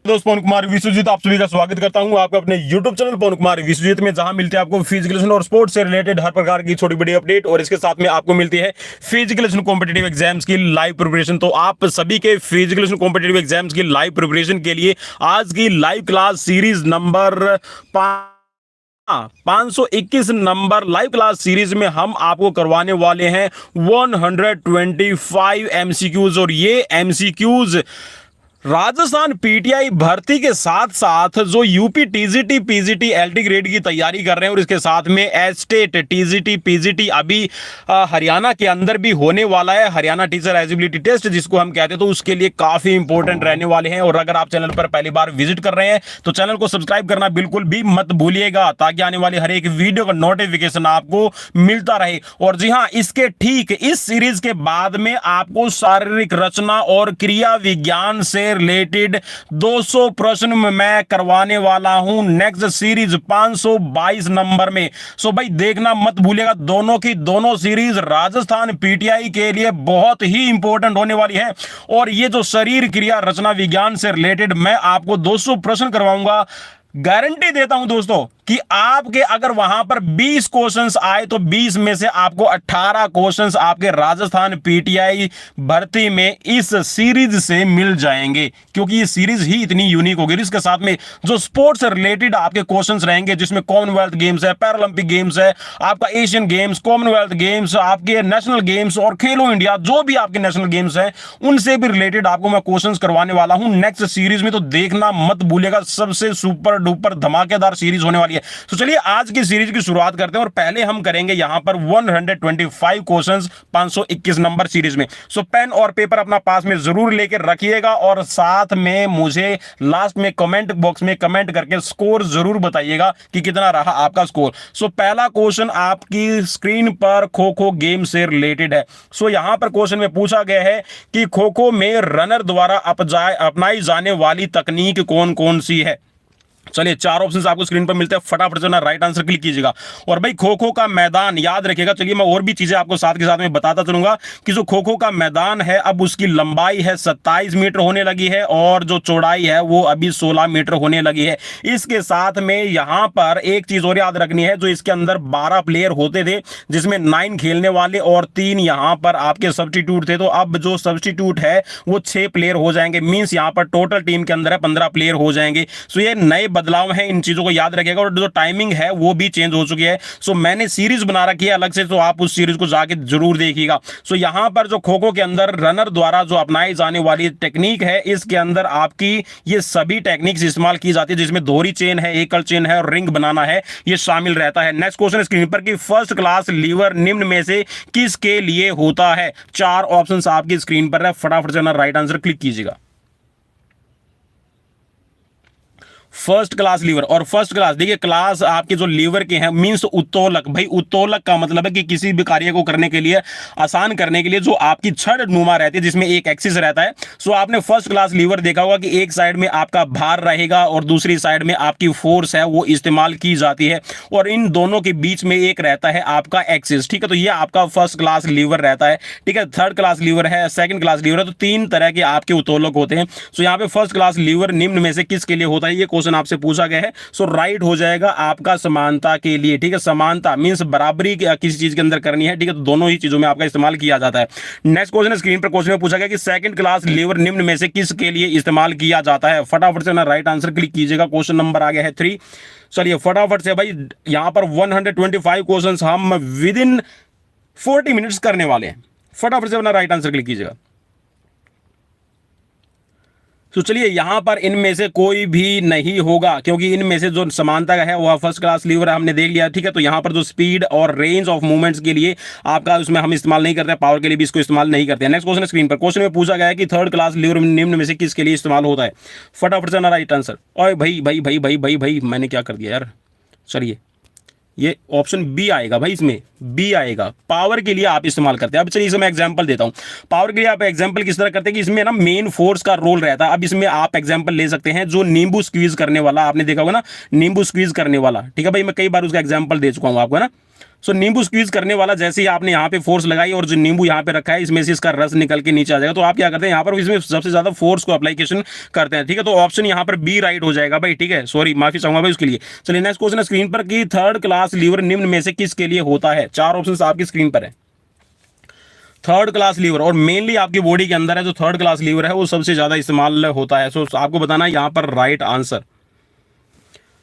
दोस्त पवन कुमार विश्वजीत आप सभी का स्वागत करता हूं आपका अपने YouTube चैनल पवन कुमार विश्वजीत में, जहां मिलते हैं आपको फिजिकल और स्पोर्ट्स से रिलेटेड हर प्रकार की छोटी बड़ी अपडेट, और इसके साथ में आपको मिलती है फिजिकल कॉम्पिटेटिव एग्जाम्स की लाइव प्रिपरेशन। तो आप सभी के फिजिकल कॉम्पिटेटिव एग्जाम्स की लाइव प्रिपरेशन के लिए आज की live class series number 521 number live class series में हम आपको करवाने वाले हैं 125 एमसीक्यूज। और ये एमसीक्यूज राजस्थान पीटीआई भर्ती के साथ साथ जो UP TGT PGT LT grade की तैयारी कर रहे हैं, और इसके साथ में एस्टेट टीजीटी पीजीटी अभी हरियाणा के अंदर भी होने वाला है, हरियाणा टीचर एलिजिबिलिटी टेस्ट जिसको हम कहते हैं, तो उसके लिए काफी इंपॉर्टेंट रहने वाले हैं। और अगर आप चैनल पर पहली बार विजिट कर रहे हैं तो चैनल को सब्सक्राइब करना बिल्कुल भी मत भूलिएगा, ताकि आने वाली हर एक वीडियो का नोटिफिकेशन आपको मिलता रहे। और जी हाँ, इसके ठीक इस सीरीज के बाद में आपको शारीरिक रचना और क्रिया विज्ञान से रिलेटेड 200 प्रश्न मैं करवाने वाला हूं नेक्स्ट सीरीज 522 नंबर में। सो भाई देखना मत भूलिएगा, दोनों की दोनों सीरीज राजस्थान पीटीआई के लिए बहुत ही इंपॉर्टेंट होने वाली है। और ये जो शरीर क्रिया रचना विज्ञान से रिलेटेड मैं आपको 200 प्रश्न करवाऊंगा, गारंटी देता हूं दोस्तों कि आपके अगर वहां पर 20 क्वेश्चंस आए तो 20 में से आपको 18 क्वेश्चंस आपके राजस्थान पीटीआई भर्ती में इस सीरीज से मिल जाएंगे, क्योंकि ये सीरीज ही इतनी यूनिक होगी। इसके साथ में जो स्पोर्ट्स से रिलेटेड आपके क्वेश्चंस रहेंगे, जिसमें कॉमनवेल्थ गेम्स है, पैरालंपिक गेम्स है, आपका एशियन गेम्स, कॉमनवेल्थ गेम्स, आपके नेशनल गेम्स और खेलो इंडिया, जो भी आपके नेशनल गेम्स हैं उनसे भी रिलेटेड आपको मैं क्वेश्चंस करवाने वाला हूं नेक्स्ट सीरीज में। तो देखना मत भूलिएगा, सबसे सुपर डुपर धमाकेदार सीरीज होने वाली है। तो चलिए आज की सीरीज की शुरुआत करते हैं, और पहले हम करेंगे यहां पर 125 क्वेश्चंस 521 नंबर सीरीज में। सो पेन और पेपर अपना पास में जरूर लेकर रखिएगा, और साथ में मुझे लास्ट में कमेंट बॉक्स में कमेंट करके स्कोर जरूर बताइएगा कि कितना रहा आपका स्कोर। सो पहला क्वेश्चन आपकी स्क्रीन पर खो खो गेम से रिलेटेड है। सो यहां पर क्वेश्चन में पूछा गया है कि खो खो में रनर द्वारा अपनाई जाने वाली तकनीक कौन कौन सी है। चलिए चार ऑप्शंस आपको स्क्रीन पर मिलते हैं, फटाफट से ना राइट आंसर क्लिक कीजिएगा। और भाई खो खो का मैदान याद रखिएगा। चलिए मैं और भी चीजें आपको साथ के साथ में बताता चलूंगा कि जो खो खो का मैदान है, अब उसकी लंबाई है 27 मीटर होने लगी है, और जो चौड़ाई है वो अभी 16 मीटर होने लगी है। इसके साथ में यहां पर एक चीज और याद रखनी है, जो इसके अंदर 12 प्लेयर होते थे, जिसमें 9 खेलने वाले और 3 यहां पर आपके सब्स्टिट्यूट थे। तो अब जो सब्स्टिट्यूट है वो 6 प्लेयर हो जाएंगे, मींस यहां पर टोटल टीम के अंदर है 15 प्लेयर हो जाएंगे। सो ये नए बदलाव है, इन चीजों को याद रखिएगा। और जो टाइमिंग है वो भी चेंज हो चुकी है। सो मैंने सीरीज बना रखी है अलग से, तो आप उस सीरीज को जाके जरूर देखिएगा। सो यहां पर जो खो खो के अंदर रनर द्वारा जो अपनाई जाने वाली टेक्निक है, इसके अंदर आपकी ये सभी टेक्निक्स इस्तेमाल की जाती है, जिसमें दोहरी चेन है, एकल चेन है और रिंग बनाना है, ये शामिल रहता है। नेक्स्ट क्वेश्चन स्क्रीन पर कि फर्स्ट क्लास लीवर निम्न में से किसके लिए होता है। 4 ऑप्शंस आपकी स्क्रीन पर है, फटाफट से राइट आंसर क्लिक कीजिएगा। फर्स्ट क्लास लीवर, और फर्स्ट क्लास देखिए क्लास आपके जो लीवर के हैं मींस उत्तोलक। भाई उत्तोलक का मतलब है कि किसी भी कार्य को करने के लिए, आसान करने के लिए जो आपकी छड़ नुमा रहती है, जिसमें एक एक्सिस रहता है। सो आपने फर्स्ट क्लास लीवर देखा होगा कि एक साइड में आपका भार रहेगा और दूसरी साइड में आपकी फोर्स है वो इस्तेमाल की जाती है, और इन दोनों के बीच में एक रहता है आपका एक्सिस। ठीक है, तो ये आपका फर्स्ट क्लास लीवर रहता है। ठीक है, थर्ड क्लास लीवर है, सेकंड क्लास लीवर है, तो 3 तरह के आपके उत्तोलक होते हैं। सो यहाँ पे फर्स्ट क्लास लीवर निम्न में से किसके लिए होता है, ये क्वेश्चन आपसे पूछा गया है। सो राइट हो जाएगा आपका समानता के लिए। ठीक है, समानता मींस बराबरी किसी चीज के अंदर करनी है। ठीक है, तो दोनों ही चीजों में आपका इस्तेमाल किया जाता है। नेक्स्ट क्वेश्चन स्क्रीन पर क्वेश्चन में पूछा गया कि सेकंड क्लास लीवर निम्न में से किसके लिए इस्तेमाल किया जाता है। फटाफट से ना राइट आंसर क्लिक कीजिएगा। क्वेश्चन नंबर आ गया है 3। चलिए फटाफट से भाई यहां पर 125 क्वेश्चंस हम विद इन 40 मिनट्स करने वाले हैं। फटाफट से अपना राइट आंसर क्लिक कीजिएगा। तो चलिए यहां पर इनमें से कोई भी नहीं होगा, क्योंकि इनमें से जो समानता का है वह फर्स्ट क्लास लीवर हमने देख लिया। ठीक है, तो यहां पर जो स्पीड और रेंज ऑफ मूवमेंट्स के लिए आपका उसमें हम इस्तेमाल नहीं करते, पावर के लिए भी इसको इस्तेमाल नहीं करते। नेक्स्ट क्वेश्चन स्क्रीन पर क्वेश्चन में पूछा गया है कि थर्ड क्लास लीवर निम्न में से किसके लिए इस्तेमाल होता है। फटाफट से ना राइट आंसर। और भाई भाई भाई भाई भाई भाई मैंने क्या कर दिया यार। चलिए ये ऑप्शन बी आएगा भाई, इसमें बी आएगा, पावर के लिए आप इस्तेमाल करते हैं। अब चलिए इसमें एग्जांपल देता हूं। पावर के लिए आप एग्जांपल किस तरह करते हैं कि इसमें ना मेन फोर्स का रोल रहता है। अब इसमें आप एग्जांपल ले सकते हैं जो नींबू स्क्वीज करने वाला, आपने देखा होगा ना नींबू स्क्वीज करने वाला। ठीक है भाई, मैं कई बार उसका एग्जांपल दे चुका हूं आपको, है ना। सो नींबू स्क्वीज करने वाला, जैसे ही आपने यहाँ पे फोर्स लगाई और जो नींबू यहाँ पे रखा है इसमें से इसका रस निकल के नीचे आ जाएगा, तो आप क्या करते हैं यहाँ पर इसमें सबसे ज्यादा फोर्स को अप्लीकेशन करते हैं, ठीक है। तो ऑप्शन यहाँ पर बी राइट हो जाएगा भाई, ठीक है। सॉरी, माफी चाहूंगा भाई उसके लिए। चलिए नेक्स्ट क्वेश्चन है स्क्रीन पर कि थर्ड क्लास लीवर निम्न में से किसके लिए होता है। चार ऑप्शन आपकी स्क्रीन पर है। थर्ड क्लास लीवर, और मेनली आपकी बॉडी के अंदर है जो थर्ड क्लास लीवर है वो सबसे ज्यादा इस्तेमाल होता है। सो आपको बताना है यहाँ पर राइट आंसर।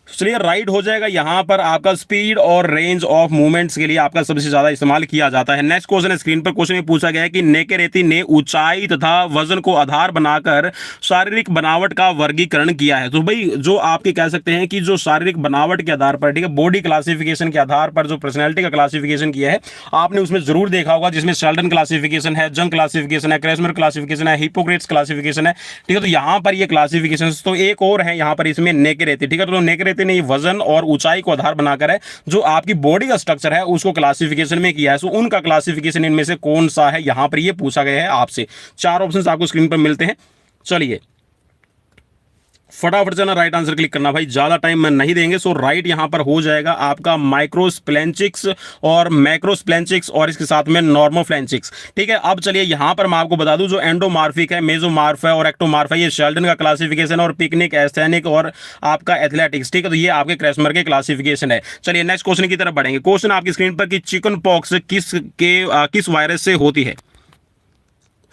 चलिए राइट हो जाएगा यहाँ पर आपका स्पीड और रेंज ऑफ मूवमेंट्स के लिए आपका सबसे ज्यादा इस्तेमाल किया जाता है। नेक्स्ट क्वेश्चन है स्क्रीन पर। क्वेश्चन में पूछा गया है कि नेकेरेती ने ऊंचाई तथा वजन को आधार बनाकर शारीरिक बनावट का वर्गीकरण किया है। तो भाई जो आपके कह सकते हैं कि जो शारीरिक बनावट के आधार पर, ठीक है, बॉडी क्लासिफिकेशन के आधार पर जो पर्सनैलिटी का क्लासिफिकेशन किया है आपने उसमें जरूर देखा होगा, जिसमें शेल्डन क्लासिफिकेशन है, जंग क्लासिफिकेशन है, क्रेसमर क्लासिफिकेशन है, हिपोक्रेट्स क्लासिफिकेशन है, ठीक है। तो यहाँ पर ये क्लासिफिकेशन तो एक और है यहाँ पर इसमें नेकेरेती, ठीक है। तो नेकेरेती ने वजन और ऊंचाई को आधार बनाकर है जो आपकी बॉडी का स्ट्रक्चर है उसको क्लासिफिकेशन में किया है। सो उनका क्लासिफिकेशन इनमें से कौन सा है यहां पर ये पूछा गया है आपसे। चार ऑप्शंस आपको स्क्रीन पर मिलते हैं। चलिए फटाफट से ना राइट आंसर क्लिक करना भाई, ज्यादा टाइम में नहीं देंगे। सो राइट यहां पर हो जाएगा आपका माइक्रोस्प्लेंचिक्स और मैक्रोस्प्लेंचिक्स और इसके साथ में नॉर्मोफ्लेंचिक्स, ठीक है। अब चलिए यहां पर मैं आपको बता दूं जो एंडोमार्फिक है, मेसोमार्फ है और एक्टोमार्फ है, ये शेल्डन का क्लासिफिकेशन और पिकनिक, एस्थेनिक और आपका एथलेटिक्स, ठीक है। तो ये आपके क्रेसमर के क्लासिफिकेशन है। चलिए नेक्स्ट क्वेश्चन की तरफ बढ़ेंगे। क्वेश्चन आपकी स्क्रीन पर कि चिकन पॉक्स किस वायरस से होती है।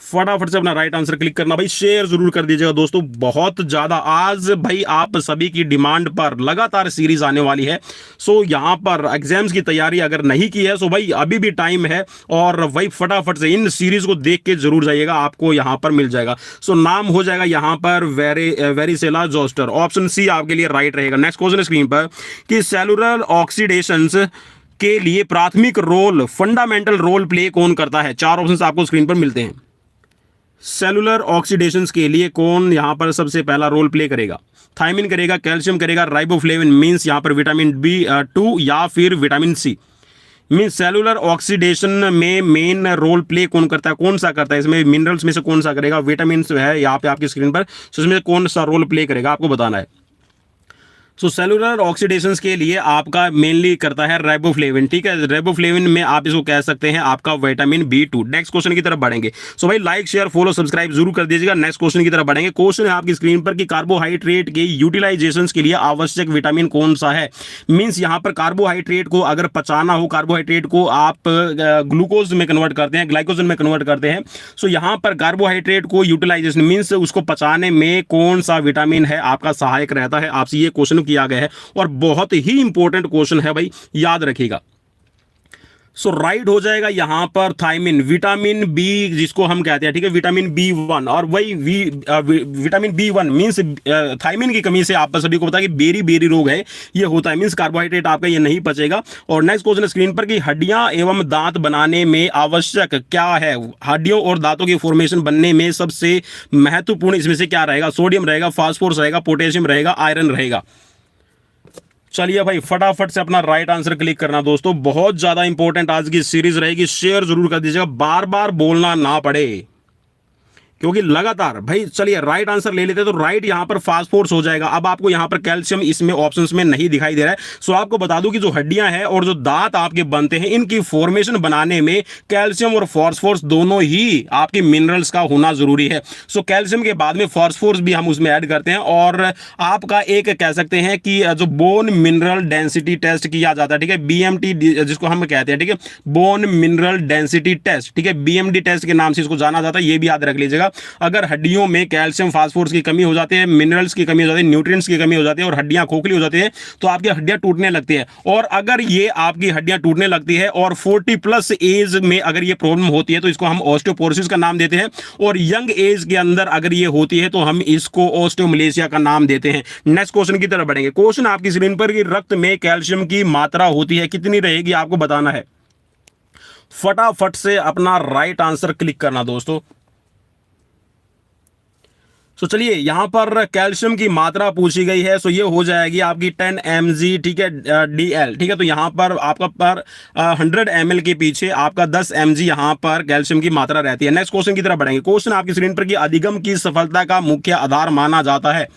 फटाफट से अपना राइट आंसर क्लिक करना भाई, शेयर जरूर कर दीजिएगा दोस्तों। बहुत ज्यादा आज भाई आप सभी की डिमांड पर लगातार सीरीज आने वाली है। सो यहां पर एग्जाम्स की तैयारी अगर नहीं की है सो भाई अभी भी टाइम है, और भाई फटाफट से इन सीरीज को देख के जरूर जाइएगा, आपको यहां पर मिल जाएगा। सो नाम हो जाएगा यहां पर वेरिसेला जोस्टर। ऑप्शन सी आपके लिए राइट रहेगा। नेक्स्ट क्वेश्चन स्क्रीन पर कि सेलुलर ऑक्सीडेशन के लिए प्राथमिक रोल, फंडामेंटल रोल प्ले कौन करता है। चार ऑप्शन आपको स्क्रीन पर मिलते हैं। सेलुलर ऑक्सीडेशन के लिए कौन यहां पर सबसे पहला रोल प्ले करेगा। थायमिन करेगा, कैल्शियम करेगा, राइबोफ्लेविन मींस यहां पर विटामिन B2 या फिर vitamin C. Means cellular oxidation में मेन रोल प्ले कौन करता है, कौन सा करता है, इसमें मिनरल्स में से कौन सा करेगा। विटामिन है यहाँ पे आपकी स्क्रीन पर, इसमें कौन सा रोल प्ले करेगा आपको बताना है। सो सेलुलर ऑक्सीडेशन के लिए आपका मेनली करता है राइबोफ्लेविन, ठीक है। राइबोफ्लेविन में आप इसको कह सकते हैं आपका विटामिन B2। नेक्स्ट क्वेश्चन की तरफ बढ़ेंगे। सो भाई लाइक शेयर फॉलो सब्सक्राइब जरूर कर दीजिएगा। नेक्स्ट क्वेश्चन की तरफ बढ़ेंगे। क्वेश्चन है आपकी स्क्रीन पर कि कार्बोहाइड्रेट के यूटिलाइजेशन के लिए आवश्यक विटामिन कौन सा है। मींस यहां पर कार्बोहाइड्रेट को अगर पचाना हो, कार्बोहाइड्रेट को आप ग्लूकोज में कन्वर्ट करते हैं, ग्लाइकोजन में कन्वर्ट करते हैं। सो यहां पर कार्बोहाइड्रेट को यूटिलाइजेशन मींस उसको पचाने में कौन सा विटामिन है आपका सहायक रहता है, आपसे ये क्वेश्चन किया गया है और बहुत ही इंपॉर्टेंट क्वेश्चन है भाई, याद रखिएगा। सो राइट हो जाएगा यहां पर थायमिन, विटामिन बी जिसको हम कहते हैं, ठीक है, विटामिन B1। और वही विटामिन B1 मींस थायमिन की कमी से आप सभी को पता है कि बेरी बेरी रोग है ये होता है, मींस कार्बोहाइड्रेट आपका ये नहीं पचेगा। और नेक्स्ट क्वेश्चन स्क्रीन पर कि हड्डियां एवं दांत बनाने में आवश्यक क्या है। हड्डियों और दांतों की फॉर्मेशन बनने में सबसे महत्वपूर्ण इसमें से क्या रहेगा। सोडियम रहेगा, फास्फोरस रहेगा, पोटेशियम रहेगा, आयरन रहेगा। चलिए भाई फटाफट से अपना राइट आंसर क्लिक करना दोस्तों, बहुत ज्यादा इंपॉर्टेंट आज की सीरीज रहेगी, शेयर जरूर कर दीजिएगा, बार बार बोलना ना पड़े क्योंकि लगातार भाई। चलिए राइट आंसर ले लेते हैं। तो राइट यहां पर फास्फोरस हो जाएगा। अब आपको यहां पर कैल्शियम इसमें ऑप्शंस में नहीं दिखाई दे रहा है। सो आपको बता दूं कि जो हड्डियां हैं और जो दांत आपके बनते हैं इनकी फॉर्मेशन बनाने में कैल्शियम और फास्फोरस दोनों ही आपके मिनरल्स का होना जरूरी है। सो कैल्शियम के बाद में फास्फोरस भी हम उसमें ऐड करते हैं। और आपका एक कह सकते हैं कि जो बोन मिनरल डेंसिटी टेस्ट किया जाता है, ठीक है, BMT जिसको हम कहते हैं, ठीक है, बोन मिनरल डेंसिटी टेस्ट, ठीक है, BMD टेस्ट के नाम से इसको जाना जाता है, ये भी याद रख लीजिएगा। अगर हड्डियों में कैल्शियम फास्फोरस की कमी हो जाती है, मिनरल्स की कमी हो जाती है, न्यूट्रिएंट्स की कमी हो जाती है और हड्डियां खोखली हो जाती है तो आपकी हड्डियां टूटने लगती है। और अगर ये आपकी हड्डियां टूटने लगती है और 40+ एज में अगर ये प्रॉब्लम होती है तो इसको हम ऑस्टियोपोरोसिस का नाम देते हैं। और यंग एज के अंदर अगर ये होती है तो हम इसको ऑस्टियोमलेशिया का नाम देते हैं। नेक्स्ट क्वेश्चन की तरफ बढ़ेंगे। क्वेश्चन आपकी स्क्रीन पर कि रक्त में कैल्शियम की मात्रा होती है, कितनी रहेगी आपको बताना है। फटाफट से अपना राइट आंसर क्लिक करना दोस्तों। तो चलिए यहां पर कैल्शियम की मात्रा पूछी गई है। सो ये हो जाएगी आपकी 10 mg, ठीक है, DL, ठीक है। तो यहां पर आपका पर 100 ml के पीछे आपका 10 mg यहां पर कैल्शियम की मात्रा रहती है। नेक्स्ट क्वेश्चन की तरफ बढ़ेंगे। क्वेश्चन आपकी स्क्रीन पर कि अधिगम की सफलता का मुख्य आधार माना जाता है।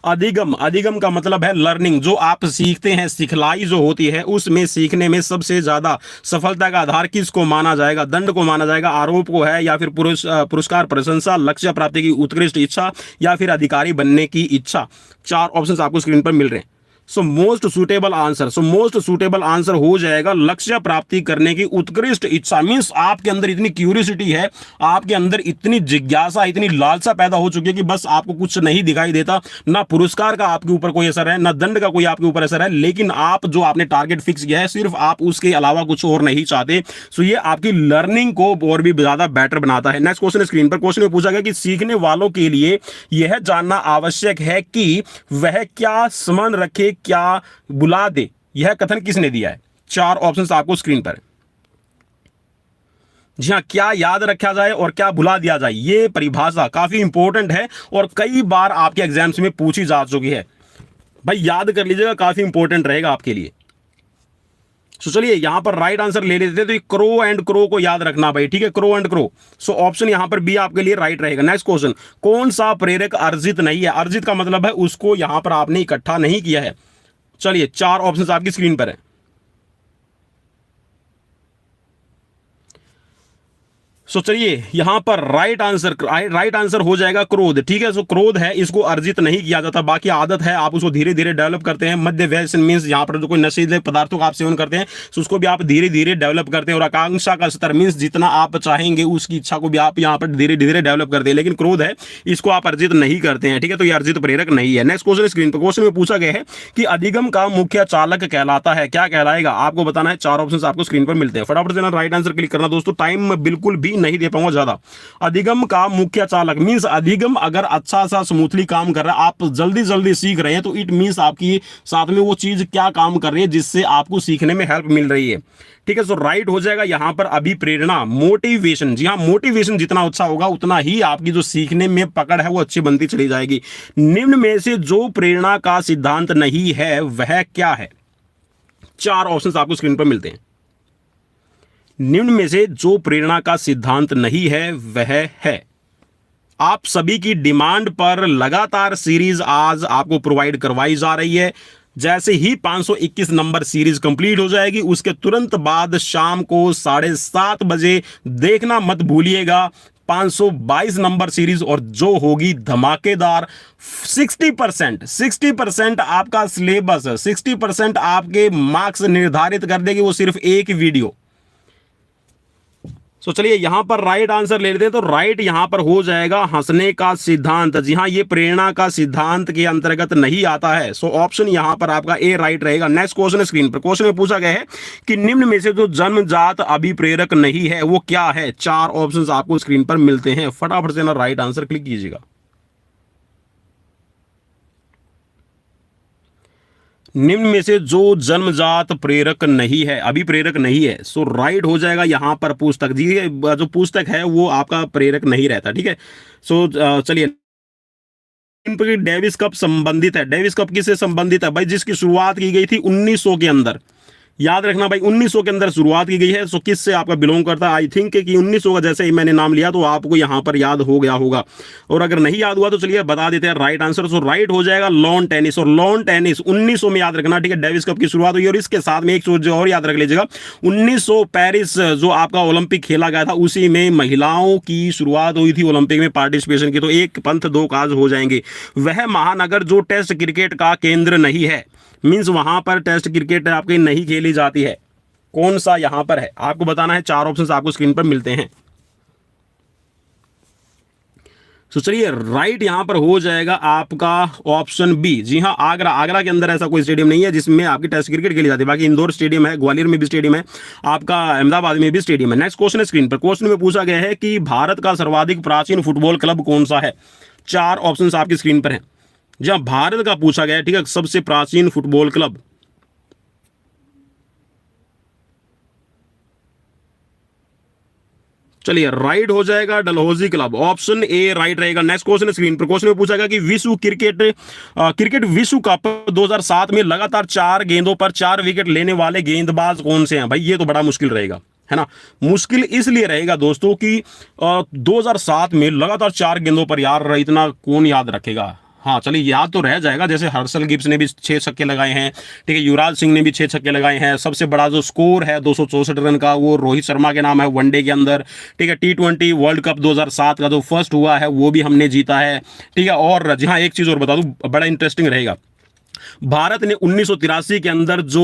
अधिगम, अधिगम का मतलब है लर्निंग, जो आप सीखते हैं, सिखलाई जो होती है, उसमें सीखने में सबसे ज्यादा सफलता का आधार किसको माना जाएगा? दंड को माना जाएगा, आरोप को है, या फिर पुरस्कार, प्रशंसा, लक्ष्य प्राप्ति की उत्कृष्ट इच्छा, या फिर अधिकारी बनने की इच्छा। चार ऑप्शंस आपको स्क्रीन पर मिल रहे हैं। So most suitable answer, most suitable answer हो जाएगा लक्ष्य प्राप्ति करने की उत्कृष्ट इच्छा। मींस आपके अंदर इतनी क्यूरियोसिटी है, आपके अंदर इतनी जिज्ञासा, इतनी लालसा पैदा हो चुकी है कि बस आपको कुछ नहीं दिखाई देता, ना पुरस्कार का आपके ऊपर कोई असर है, ना दंड का कोई आपके ऊपर असर है, लेकिन आप जो आपने टारगेट फिक्स किया है, सिर्फ आप उसके अलावा कुछ और नहीं चाहते। सो ये आपकी लर्निंग को और भी ज्यादा बेटर बनाता है। नेक्स्ट क्वेश्चन स्क्रीन पर, क्वेश्चन में पूछा गया कि सीखने वालों के लिए यह जानना आवश्यक है कि वह क्या स्मरण रखे, क्या बुला दे। यह कथन किसने दिया है? चार ऑप्शंस आपको स्क्रीन पर। जी हां, क्या याद रखा जाए और क्या भुला दिया जाए, यह परिभाषा काफी इंपॉर्टेंट है और कई बार आपके एग्जाम्स में पूछी जा चुकी है। भाई याद कर लीजिएगा, काफी इंपॉर्टेंट रहेगा आपके लिए। सो चलिए यहां पर राइट आंसर ले लेते हैं। तो ये क्रो एंड क्रो को याद रखना भाई, ठीक है, crow and crow. So option यहां पर बी आपके लिए राइट रहेगा। नेक्स्ट क्वेश्चन, कौन सा प्रेरक अर्जित नहीं है? अर्जित का मतलब है उसको यहां पर आपने इकट्ठा नहीं किया है। चलिए चार ऑप्शंस आपकी स्क्रीन पर है। सो चलिए यहां पर राइट आंसर हो जाएगा क्रोध, ठीक है। सो क्रोध है, इसको अर्जित नहीं किया जाता, बाकी आदत है, आप उसको धीरे धीरे डेवलप करते हैं। मध्य व्यसन मींस यहां पर जो कोई नशीले पदार्थों का आप सेवन करते हैं, सो उसको भी आप धीरे धीरे डेवलप करते हैं। और आकांक्षा का स्तर मींस जितना आप चाहेंगे उसकी इच्छा को भी आप यहां पर धीरे धीरे डेवलप करते हैं। लेकिन क्रोध है, इसको आप अर्जित नहीं करते हैं, ठीक है। तो ये अर्जित प्रेरक नहीं है। नेक्स्ट क्वेश्चन स्क्रीन पर, क्वेश्चन में पूछा गया है कि अधिगम का मुख्य चालक कहलाता है, क्या कहलाएगा? आपको बताना है। चार ऑप्शन आपको स्क्रीन पर मिलते हैं, फटाफट से राइट आंसर क्लिक करना दोस्तों, टाइम बिल्कुल भी नहीं दे पाऊंगा ज्यादा। अधिगम का मुख्य चालक मींस अधिगम अगर अच्छा सा स्मूथली काम कर रहा है, आप जल्दी जल्दी सीख रहे हैं, तो इट मींस आपकी साथ में वो चीज क्या काम कर रही है जिससे आपको सीखने में हेल्प मिल रही है, ठीक है। सो राइट हो जाएगा यहां पर अभिप्रेरणा, मोटिवेशन। जी हां, मोटिवेशन जितना अच्छा होगा उतना ही आपकी जो सीखने में पकड़ है वो अच्छी बनती चली जाएगी। निम्न में से जो प्रेरणा का सिद्धांत नहीं है वह क्या है? चार ऑप्शंस आपको स्क्रीन पर मिलते हैं। निम्न में से जो प्रेरणा का सिद्धांत नहीं है वह है, आप सभी की डिमांड पर लगातार सीरीज आज आपको प्रोवाइड करवाई जा रही है। जैसे ही 521 नंबर सीरीज कंप्लीट हो जाएगी, उसके तुरंत बाद शाम को 7:30 बजे देखना मत भूलिएगा 522 नंबर सीरीज, और जो होगी धमाकेदार। 60% आपका सिलेबस, 60% आपके मार्क्स निर्धारित कर देगी वो सिर्फ एक वीडियो। तो चलिए यहां पर राइट आंसर ले लेते हैं। तो राइट यहां पर हो जाएगा हंसने का सिद्धांत। जी हां, ये प्रेरणा का सिद्धांत के अंतर्गत नहीं आता है। सो ऑप्शन यहां पर आपका ए राइट रहेगा। नेक्स्ट क्वेश्चन स्क्रीन पर, क्वेश्चन में पूछा गया है कि निम्न में से जो जन्मजात अभिप्रेरक नहीं है वो क्या है? चार ऑप्शंस आपको स्क्रीन पर मिलते हैं, फटाफट से ना राइट आंसर क्लिक कीजिएगा। निम्न में से जो जन्मजात प्रेरक नहीं है, अभिप्रेरक नहीं है, सो राइट हो जाएगा यहां पर पुस्तक। जी, जो पुस्तक है वो आपका प्रेरक नहीं रहता, ठीक है। सो चलिए, डेविस कप संबंधित है। डेविस कप किससे संबंधित है भाई? जिसकी शुरुआत की गई थी 1900 के अंदर। याद रखना भाई, 1900 के अंदर शुरुआत की गई है। सो किससे आपका बिलोंग करता है? आई थिंक कि 1900 का जैसे ही मैंने नाम लिया तो आपको यहां पर याद हो गया होगा, और अगर नहीं याद हुआ तो चलिए बता देते हैं राइट आंसर। सो राइट हो जाएगा लॉन टेनिस। और लॉन टेनिस 1900 में याद रखना, ठीक है, डेविस कप की शुरुआत हुई। और इसके साथ में एक चीज और याद रख लीजिएगा, 1900 पेरिस जो आपका ओलंपिक खेला गया था उसी में महिलाओं की शुरुआत हुई थी ओलंपिक में पार्टिसिपेशन की। तो एक पंथ दो काज हो जाएंगे। वह महानगर जो टेस्ट क्रिकेट का केंद्र नहीं है, मींस वहां पर टेस्ट क्रिकेट आपकी नहीं खेली जाती है, कौन सा यहां पर है आपको बताना है। चार ऑप्शंस आपको स्क्रीन पर मिलते हैं। तो चलिए राइट यहां पर हो जाएगा आपका ऑप्शन बी। जी हां, आगरा। आगरा के अंदर ऐसा कोई स्टेडियम नहीं है जिसमें आपकी टेस्ट क्रिकेट खेली जाती है। बाकी इंदौर स्टेडियम है, ग्वालियर में भी स्टेडियम है, आपका अहमदाबाद में भी स्टेडियम है। नेक्स्ट क्वेश्चन स्क्रीन पर, क्वेश्चन में पूछा गया है कि भारत का सर्वाधिक प्राचीन फुटबॉल क्लब कौन सा है? चार ऑप्शंस आपकी स्क्रीन पर हैं। जहां भारत का पूछा गया है, ठीक है, सबसे प्राचीन फुटबॉल क्लब। चलिए राइट हो जाएगा Dalhousie club, option A right रहेगा। नेक्स्ट क्वेश्चन स्क्रीन पर, क्वेश्चन में पूछा गया कि विश्व क्रिकेट विश्व कप 2007 में लगातार 4 गेंदों पर 4 विकेट लेने वाले गेंदबाज कौन से हैं? भाई ये तो बड़ा मुश्किल रहेगा, है ना। मुश्किल इसलिए रहेगा दोस्तों कि 2007 में लगातार 4 गेंदों पर, यार इतना कौन याद रखेगा। हाँ चलिए याद तो रह जाएगा, जैसे हर्षल गिब्स ने भी 6 छक्के लगाए हैं, ठीक है, युवराज सिंह ने भी 6 छक्के लगाए हैं। सबसे बड़ा जो स्कोर है 264 रन का वो रोहित शर्मा के नाम है वनडे के अंदर, ठीक है। T20 वर्ल्ड कप 2007 का जो फर्स्ट हुआ है वो भी हमने जीता है, ठीक है। और जी हाँ, एक चीज़ और बता दूं, बड़ा इंटरेस्टिंग रहेगा, भारत ने 1983 के अंदर जो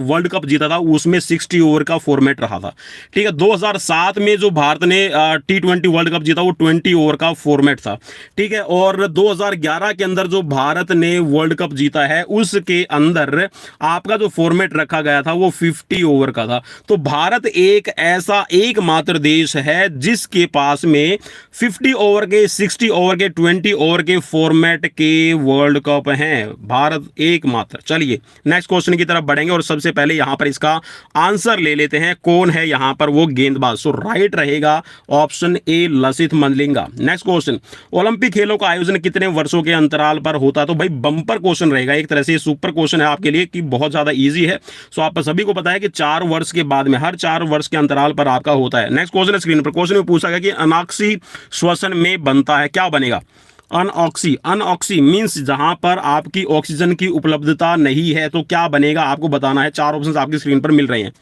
वर्ल्ड कप जीता था उसमें 60 ओवर का फॉर्मेट रहा था, ठीक है। 2007 में जो भारत ने T20 वर्ल्ड कप जीता वो 20 ओवर का फॉर्मेट था, ठीक है। और 2011 के अंदर जो भारत ने वर्ल्ड कप जीता है उसके अंदर आपका जो फॉर्मेट रखा गया था वो 50 ओवर का था। तो भारत एक ऐसा एकमात्र देश है जिसके पास में 50 ओवर के, 60 ओवर के, 20 ओवर के फॉर्मेट के वर्ल्ड कप हैं, भारत एकमात्र। चलिए नेक्स्ट क्वेश्चन की तरफ बढ़ेंगे और सबसे पहले यहां पर इसका आंसर ले लेते हैं, कौन है यहां पर वो गेंदबाज। सो राइट रहेगा option A Lasith Malinga. Next question, Olympic खेलों का आयोजन कितने वर्षों के अंतराल पर होता है? तो भाई बम्पर क्वेश्चन रहेगा, एक तरह से सुपर क्वेश्चन है आपके लिए कि बहुत ज्यादा इजी है। सो आप सभी को पता है कि 4 वर्ष के बाद में, हर 4 वर्ष के अंतराल पर आपका होता है। नेक्स्ट क्वेश्चन है स्क्रीन पर, क्वेश्चन में पूछा गया कि अनाक्सी श्वसन में बनता है, क्या बनेगा? अनऑक्सी। अनऑक्सी मींस जहां पर आपकी ऑक्सीजन की उपलब्धता नहीं है, तो क्या बनेगा आपको बताना है। 4 ऑप्शंस आपकी स्क्रीन पर मिल रहे हैं,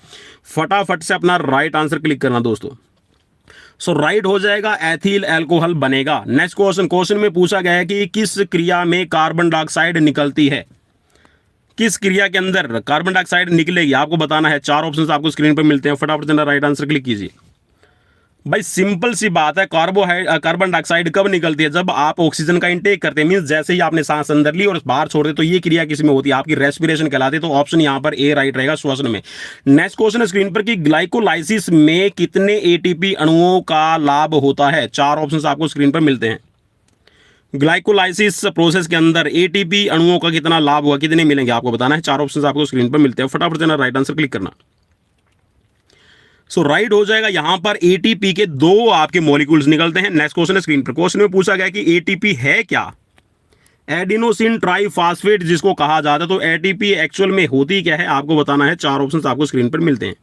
फटाफट से अपना राइट आंसर क्लिक करना दोस्तों। सो राइट हो जाएगा एथिल अल्कोहल बनेगा। नेक्स्ट क्वेश्चन, क्वेश्चन में पूछा गया है कि किस क्रिया में कार्बन डाइऑक्साइड निकलती है, किस क्रिया के अंदर कार्बन डाइऑक्साइड निकलेगी आपको बताना है। 4 ऑप्शंस आपको स्क्रीन पर मिलते हैं, फटाफट से राइट आंसर क्लिक कीजिए। भाई सिंपल सी बात है, कार्बन डाइऑक्साइड कब निकलती है? जब आप ऑक्सीजन का इंटेक करते हैं, मींस जैसे ही आपने सांस अंदर ली और बाहर छोड़ दे, तो ये क्रिया किस में होती है? आपकी रेस्पिरेशन कहलाती है। तो ऑप्शन यहां पर ए राइट रहेगा, श्वसन में। नेक्स्ट क्वेश्चन है स्क्रीन पर कि ग्लाइकोलाइसिस में कितने एटीपी अणुओं का लाभ होता है? 4 ऑप्शन आपको स्क्रीन पर मिलते हैं। ग्लाइकोलाइसिस प्रोसेस के अंदर एटीपी अणुओं का कितना लाभ हुआ, कितने मिलेंगे आपको बताना है। 4 ऑप्शन आपको स्क्रीन पर मिलते हैं, फटाफट से राइट आंसर क्लिक करना। सो राइट हो जाएगा यहां पर एटीपी के 2 आपके मॉलिक्यूल्स निकलते हैं। नेक्स्ट क्वेश्चन है स्क्रीन पर, क्वेश्चन में पूछा गया कि एटीपी है क्या? एडिनोसिन ट्राइफॉस्फेट जिसको कहा जाता है। तो एटीपी एक्चुअल में होती क्या है आपको बताना है। 4 ऑप्शंस आपको स्क्रीन पर मिलते हैं।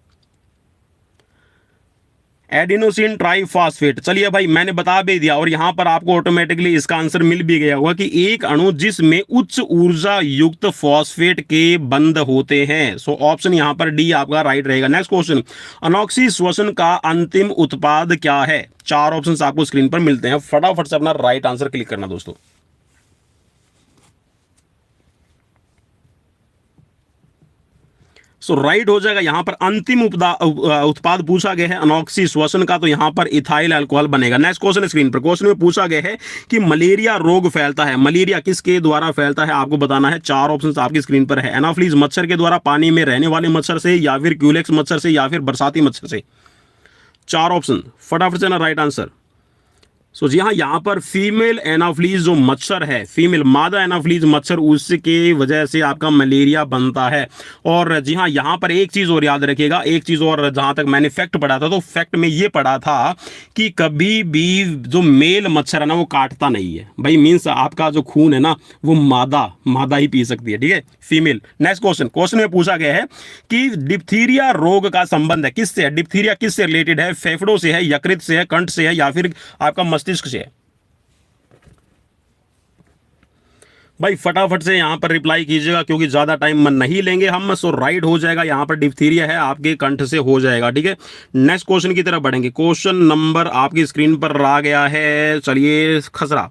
एडिनोसिन ट्राइफॉस्फेट, चलिए भाई मैंने बता भी दिया और यहां पर आपको ऑटोमेटिकली इसका आंसर मिल भी गया होगा कि एक अणु जिसमें उच्च ऊर्जा युक्त फॉस्फेट के बंध होते हैं। सो ऑप्शन यहां पर डी आपका राइट रहेगा। नेक्स्ट क्वेश्चन, अनॉक्सी श्वसन का अंतिम उत्पाद क्या है? 4 ऑप्शन आपको स्क्रीन पर मिलते हैं, फटाफट से अपना राइट आंसर क्लिक करना दोस्तों। सो राइट हो जाएगा यहां पर अंतिम उत्पाद पूछा गया है अनॉक्सी श्वसन का, तो यहां पर इथाइल अल्कोहल बनेगा। नेक्स्ट क्वेश्चन स्क्रीन पर, क्वेश्चन में पूछा गया है कि मलेरिया रोग फैलता है, मलेरिया किसके द्वारा फैलता है आपको बताना है। 4 ऑप्शंस आपकी स्क्रीन पर है। एनाफ्लीज मच्छर के द्वारा, पानी में रहने वाले मच्छर से, या फिर क्यूलेक्स मच्छर से, या फिर बरसाती मच्छर से। 4 ऑप्शन फटाफट से ना राइट आंसर। सो जी हाँ, यहाँ पर फीमेल एनाफ्लीज जो मच्छर है, फीमेल मादा एनाफ्लीज मच्छर, उसके वजह से आपका मलेरिया बनता है। और जी हाँ, यहाँ पर एक चीज़ और याद रखिएगा, एक चीज़ और, जहाँ तक मैंने फैक्ट पढ़ा था तो फैक्ट में ये पढ़ा था कि कभी भी जो मेल मच्छर है ना वो काटता नहीं है भाई, मीन्स आपका जो खून है ना वो मादा ही पी सकती है, ठीक है, फीमेल। नेक्स्ट क्वेश्चन, क्वेश्चन में पूछा गया है कि डिप्थीरिया रोग का संबंध है किससे है? डिप्थीरिया किससे रिलेटेड है? फेफड़ों से है, यकृत से है, कंठ से है, या फिर आपका मस्तिष्क से है? भाई फटाफट से यहां पर रिप्लाई कीजिएगा क्योंकि ज्यादा टाइम नहीं लेंगे हम। सो राइट हो जाएगा यहां पर डिप्थीरिया है, आपके कंठ से हो जाएगा, ठीक है। नेक्स्ट क्वेश्चन की तरफ बढ़ेंगे। क्वेश्चन नंबर आपकी स्क्रीन पर आ गया है, चलिए खसरा,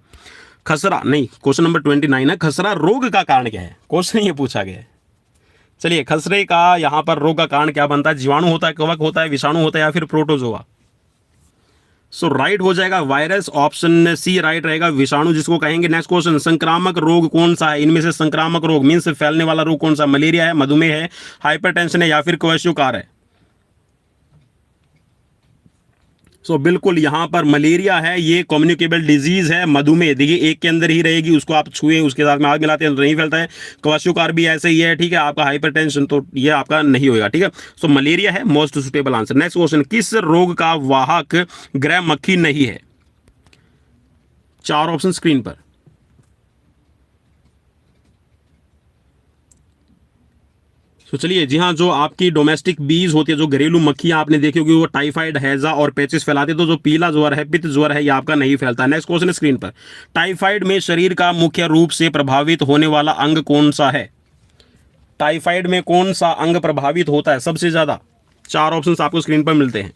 खसरा नहीं, क्वेश्चन नंबर 29 है, खसरा रोग का कारण क्या है? क्वेश्चन ये पूछा गया है। चलिए, खसरे का यहां पर रोग का कारण क्या बनता है? जीवाणु होता है, कवक होता है, विषाणु होता है, या फिर प्रोटोजोआ? सो राइट हो जाएगा वायरस, ऑप्शन सी राइट रहेगा, विषाणु जिसको कहेंगे। नेक्स्ट क्वेश्चन, संक्रामक रोग कौन सा है? इनमें से संक्रामक रोग मीन्स फैलने वाला रोग कौन सा? मलेरिया है, मधुमेह है, हाइपरटेंशन है, या फिर क्वैशोकार है? सो बिल्कुल यहां पर मलेरिया है, ये कम्युनिकेबल डिजीज है। मधुमेह देखिए एक के अंदर ही रहेगी, उसको आप छुए उसके साथ में आग मिलाते हैं तो नहीं फैलता है। क्वाशोकार भी ऐसे ही है, ठीक है। आपका हाइपरटेंशन तो ये आपका नहीं होगा, ठीक है। सो मलेरिया है most suitable answer. Next question, किस रोग का वाहक ग्रह मक्खी नहीं है? 4 ऑप्शन स्क्रीन पर। तो चलिए, जी हाँ, जो आपकी डोमेस्टिक बीज होती है, जो घरेलू मक्खियां आपने देखी होगी, वो टाइफाइड, हैजा और पेचिस फैलाती है। तो जो पीला ज्वर है, पित्त ज्वर है, ये आपका नहीं फैलता। नेक्स्ट क्वेश्चन है स्क्रीन पर, टाइफाइड में शरीर का मुख्य रूप से प्रभावित होने वाला अंग कौन सा है? टाइफाइड में कौन सा अंग प्रभावित होता है सबसे ज्यादा? 4 ऑप्शंस आपको स्क्रीन पर मिलते हैं।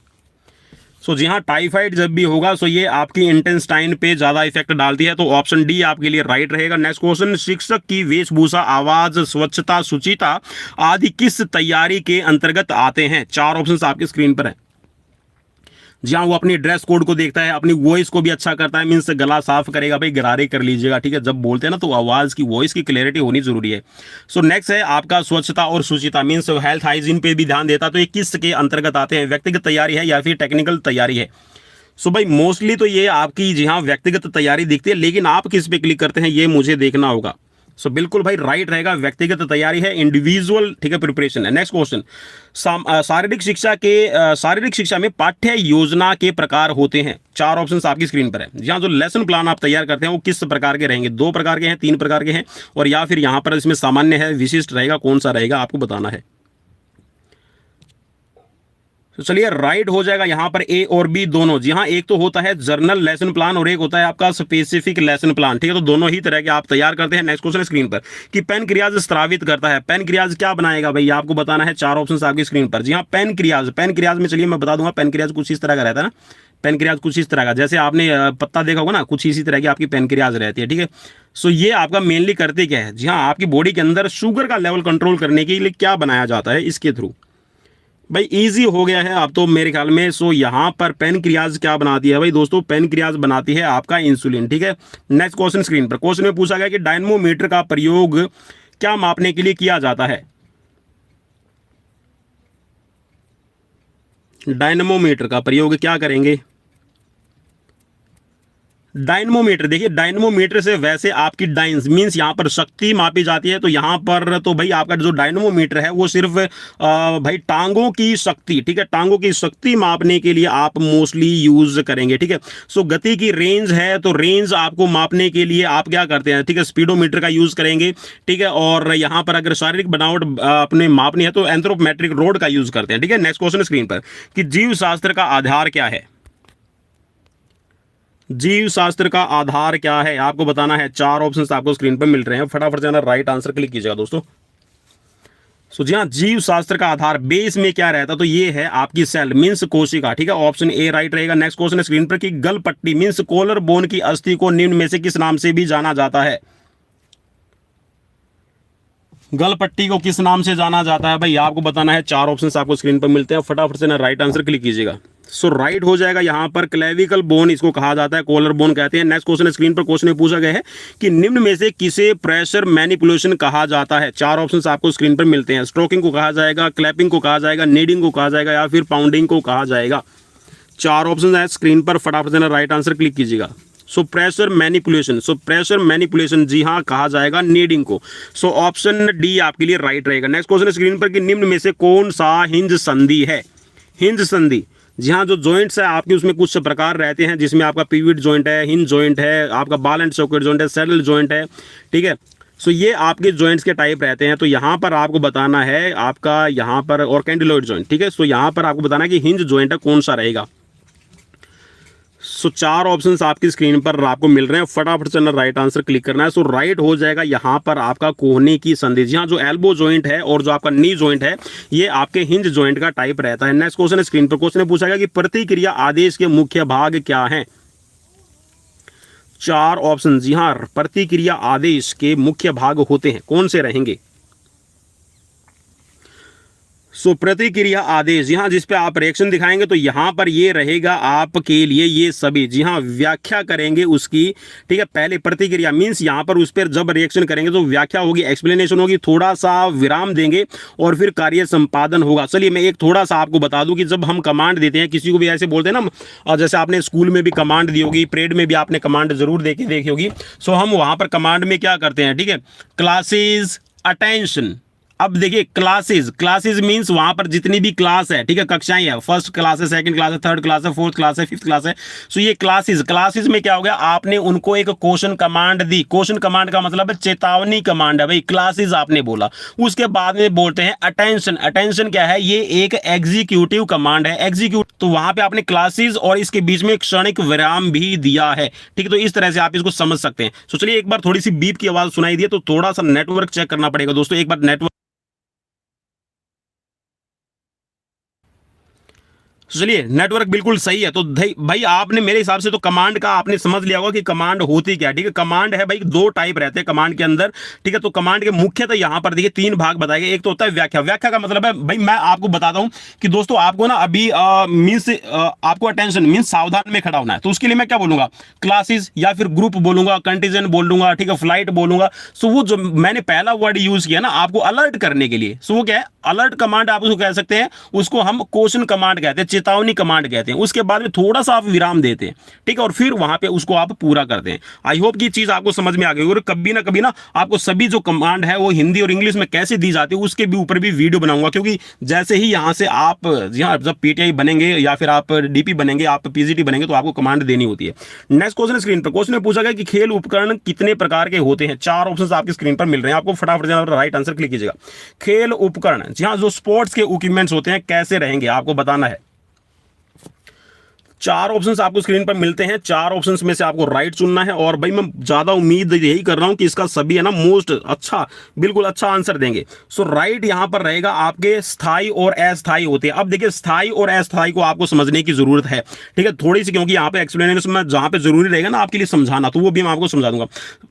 सो जी हाँ, टाइफाइड जब भी होगा सो ये आपकी इंटेस्टाइन पे ज्यादा इफेक्ट डालती है, तो ऑप्शन डी आपके लिए राइट रहेगा। नेक्स्ट क्वेश्चन, शिक्षक की वेशभूषा, आवाज, स्वच्छता, शुचिता आदि किस तैयारी के अंतर्गत आते हैं? 4 ऑप्शंस आपकी स्क्रीन पर है। जी हाँ, वो अपनी ड्रेस कोड को देखता है, अपनी वॉइस को भी अच्छा करता है, मीन्स गला साफ करेगा, भाई गरारे कर लीजिएगा, ठीक है। जब बोलते हैं ना तो आवाज की, वॉइस की क्लैरिटी होनी जरूरी है। सो नेक्स्ट है आपका स्वच्छता और शुचिता, मीन्स हेल्थ हाइजीन पे भी ध्यान देता है। तो ये किस के अंतर्गत आते हैं? व्यक्तिगत तैयारी है या फिर टेक्निकल तैयारी है? सो भाई मोस्टली तो ये आपकी, जी हाँ, व्यक्तिगत तैयारी दिखती है, लेकिन आप किस पे क्लिक करते हैं ये मुझे देखना होगा। सो बिल्कुल भाई राइट रहेगा, व्यक्तिगत तैयारी है, इंडिविजुअल, ठीक है, प्रिपरेशन है। नेक्स्ट क्वेश्चन, शारीरिक शिक्षा में पाठ्य योजना के प्रकार होते हैं। 4 ऑप्शंस आपकी स्क्रीन पर है। यहाँ जो लेसन प्लान आप तैयार करते हैं वो किस प्रकार के रहेंगे? 2 प्रकार के हैं, 3 प्रकार के हैं, और या फिर यहाँ पर इसमें सामान्य है, विशिष्ट रहेगा, कौन सा रहेगा आपको बताना है। तो चलिए, राइट हो जाएगा यहाँ पर ए और बी दोनों। जी हाँ, एक तो होता है जर्नल लेसन प्लान और एक होता है आपका स्पेसिफिक लेसन प्लान, ठीक है। तो दोनों ही तरह के आप तैयार करते हैं। नेक्स्ट क्वेश्चन स्क्रीन पर, कि पैनक्रियाज स्रावित करता है। पैनक्रियाज क्या बनाएगा भाई, आपको बताना है। 4 ऑप्शंस आपकी स्क्रीन पर। जी हाँ, पैनक्रियाज में चलिए मैं बता दूंगा, पैनक्रियाज कुछ इस तरह का रहता है ना। पैनक्रियाज कुछ इस तरह का, जैसे आपने पत्ता देखा होगा ना, कुछ इसी तरह की आपकी पैनक्रियाज रहती है, ठीक है। सो ये आपका मेनली करते क्या है? जी हाँ, आपकी बॉडी के अंदर शुगर का लेवल कंट्रोल करने के लिए क्या बनाया जाता है इसके थ्रू? भाई इजी हो गया है अब तो मेरे ख्याल में। सो यहाँ पर पैनक्रियाज क्या बनाती है भाई दोस्तों? पैनक्रियाज बनाती है आपका इंसुलिन, ठीक है। नेक्स्ट क्वेश्चन स्क्रीन पर, क्वेश्चन में पूछा गया कि डायनमोमीटर का प्रयोग क्या मापने के लिए किया जाता है? डायनमोमीटर का प्रयोग क्या करेंगे? डायनमोमीटर, देखिए डायनमोमीटर से वैसे आपकी डाइंस मींस यहाँ पर शक्ति मापी जाती है। तो यहाँ पर तो भाई आपका जो डायनमोमीटर है वो सिर्फ भाई टांगों की शक्ति, ठीक है, टांगों की शक्ति मापने के लिए आप मोस्टली यूज करेंगे, ठीक है। सो गति की रेंज है, तो रेंज आपको मापने के लिए आप क्या करते हैं, ठीक है, स्पीडोमीटर का यूज करेंगे, ठीक है। और यहाँ पर अगर शारीरिक बनावट अपने मापनी है तो एंथ्रोपोमेट्रिक रोड का यूज करते हैं, ठीक है। नेक्स्ट क्वेश्चन स्क्रीन पर, कि जीव शास्त्र का आधार क्या है? जीव शास्त्र का आधार क्या है आपको बताना है। 4 ऑप्शंस आपको स्क्रीन पर मिल रहे हैं, फटाफट जाना राइट आंसर क्लिक कीजिएगा दोस्तों। सो जी हाँ, जीव शास्त्र का आधार बेस में क्या रहता? तो ये है आपकी सेल मींस कोशिका, ठीक है। ऑप्शन ए राइट रहेगा। नेक्स्ट क्वेश्चन स्क्रीन पर, कि गलपट्टी मींस कॉलर बोन की अस्थि को निम्न में से किस नाम से भी जाना जाता है? गलपट्टी को किस नाम से जाना जाता है भाई आपको बताना है। 4 ऑप्शंस आपको स्क्रीन पर मिलते हैं, फटाफट से ना राइट आंसर क्लिक कीजिएगा। सो राइट हो जाएगा यहाँ पर क्लेविकल बोन इसको कहा जाता है, कॉलर बोन कहते हैं। नेक्स्ट क्वेश्चन स्क्रीन पर, क्वेश्चन में पूछा गया है कि निम्न में से किसे प्रेशर मैनिपुलेशन कहा जाता है? 4 ऑप्शंस आपको स्क्रीन पर मिलते हैं। स्ट्रोकिंग को कहा जाएगा, क्लैपिंग को कहा जाएगा, नीडिंग को कहा जाएगा, या फिर पाउंडिंग को कहा जाएगा। 4 ऑप्शन है स्क्रीन पर, फटाफट से ना राइट आंसर क्लिक कीजिएगा। सो प्रेशर मैनिपुलेशन, जी हाँ कहा जाएगा नीडिंग को। सो ऑप्शन डी आपके लिए राइट रहेगा। नेक्स्ट क्वेश्चन स्क्रीन पर, कि निम्न में से कौन सा हिंज संधि है? हिंज संधि, जी हाँ, जो जॉइंट्स है आपके उसमें कुछ प्रकार रहते हैं, जिसमें आपका पिवट जॉइंट है, हिंज जॉइंट है, आपका बॉल एंड सॉकेट जॉइंट है, सैडल जॉइंट है, ठीक है। सो ये आपके जॉइंट्स के टाइप रहते हैं। तो यहाँ पर आपको बताना है आपका यहाँ पर, और कैंडिलॉइड जॉइंट, ठीक है। सो यहाँ पर आपको बताना है कि हिंज जॉइंट है कौन सा रहेगा। सो 4 ऑप्शंस आपकी स्क्रीन पर आपको मिल रहे हैं, फटाफट से ना राइट आंसर क्लिक करना है। सो राइट हो जाएगा यहाँ पर आपका कोहनी की संधि। जी हाँ, जो एल्बो जॉइंट है और जो आपका नी जॉइंट है ये आपके हिंज जॉइंट का टाइप रहता है। नेक्स्ट क्वेश्चन स्क्रीन पर, क्वेश्चन में पूछा गया कि प्रतिक्रिया आदेश के मुख्य भाग क्या हैं? 4 ऑप्शन, जी हाँ, प्रतिक्रिया आदेश के मुख्य भाग होते हैं, कौन से रहेंगे? सो प्रतिक्रिया आदेश, जी हाँ, जिस पे आप रिएक्शन दिखाएंगे तो यहाँ पर ये रहेगा आपके लिए ये सभी, जी हाँ, व्याख्या करेंगे उसकी, ठीक है। पहले प्रतिक्रिया मींस यहाँ पर उस पर जब रिएक्शन करेंगे तो व्याख्या होगी, एक्सप्लेनेशन होगी, थोड़ा सा विराम देंगे और फिर कार्य संपादन होगा। चलिए मैं एक थोड़ा सा आपको बता दूं कि जब हम कमांड देते हैं किसी को भी, ऐसे बोलते हैं ना, और जैसे आपने स्कूल में भी कमांड दी होगी, परेड में भी आपने कमांड जरूर देखी होगी। सो हम वहाँ पर कमांड में क्या करते हैं, ठीक है, क्लासेस अटेंशन, अब देखिए क्लासेस, क्लासेस मींस वहां पर जितनी भी क्लास है, ठीक है, कक्षाएं है, फर्स्ट क्लास है, सेकंड क्लास है, थर्ड क्लास है, फोर्थ क्लास है, फिफ्थ क्लास है। सो ये क्लासेस, क्लासेस में क्या हो गया, आपने उनको एक क्वेश्चन कमांड दी। क्वेश्चन कमांड का मतलब है चेतावनी कमांड है भाई, क्लासेस आपने बोला। उसके बाद में बोलते हैं अटेंशन। अटेंशन क्या है, ये एक एग्जीक्यूटिव कमांड है, एग्जीक्यूट। तो वहां पे आपने क्लासेस और इसके बीच में क्षणिक विराम भी दिया है, ठीक है। तो इस तरह से आप इसको समझ सकते हैं। तो चलिए एक बार थोड़ी सी बीप की आवाज सुनाई दी, तो थोड़ा सा नेटवर्क चेक करना पड़ेगा दोस्तों, एक बार नेटवर्क। चलिए नेटवर्क बिल्कुल सही है। तो भाई आपने मेरे हिसाब से तो कमांड का आपने समझ लिया होगा कि कमांड होती क्या है, ठीक है। कमांड है भाई, दो टाइप रहते हैं कमांड के अंदर, ठीक है। तो कमांड के मुख्यतः यहां पर देखिए तीन भाग बताए गए। एक तो होता है व्याख्या। व्याख्या का मतलब है भाई, मैं आपको बताता हूं कि दोस्तों आपको ना अभी मीन्स आपको अटेंशन मीन्स सावधान में खड़ा होना है। तो उसके लिए मैं क्या बोलूंगा, क्लासेस या फिर ग्रुप बोलूंगा, कंटीजेंट बोल दूंगा, ठीक है, फ्लाइट बोलूंगा। सो वो जो मैंने पहला वर्ड यूज किया ना आपको अलर्ट करने के लिए, सो वो क्या है, अलर्ट कमांड आप उसको कह सकते हैं। उसको हम क्वेश्चन कमांड कहते हैं, चेतावनी कमांड कहते हैं। उसके बाद में थोड़ा सा आप विराम देते हैं, ठीक है, और फिर वहां पे उसको आप पूरा करते हैं। आई होप की चीज आपको समझ में आ गई। और कभी ना कभी ना आपको सभी जो कमांड है वो हिंदी और इंग्लिश में कैसे दी जाती है उसके भी ऊपर भी वीडियो बनाऊंगा, क्योंकि जैसे ही यहां से आप यहाँ जब पीटीआई बनेंगे या फिर आप डीपी बनेंगे, आप पीजीटी बनेंगे, तो आपको कमांड देनी होती है। नेक्स्ट क्वेश्चन स्क्रीन पर, क्वेश्चन में पूछा गया कि खेल उपकरण कितने प्रकार के होते हैं। चार ऑप्शन आपकी स्क्रीन पर मिल रहे हैं, आपको फटाफट राइट आंसर क्लिक कीजिएगा। खेल उपकरण, जहां जो स्पोर्ट्स के इक्विपमेंट्स होते हैं कैसे रहेंगे आपको बताना है। चार ऑप्शंस आपको स्क्रीन पर मिलते हैं, चार ऑप्शंस में से आपको राइट चुनना है। और भाई मैं ज्यादा उम्मीद यही कर रहा हूं कि इसका सभी है ना मोस्ट अच्छा, बिल्कुल अच्छा आंसर देंगे। सो राइट यहां पर रहेगा आपके स्थायी और अस्थायी होते हैं। अब देखिए स्थायी और अस्थायी को आपको समझने की जरूरत है, ठीक है, थोड़ी सी, क्योंकि यहां पे एक्सप्लेनेशन में जहां पे जरूरी रहेगा ना आपके लिए समझाना, तो वो भी मैं आपको समझा दूंगा।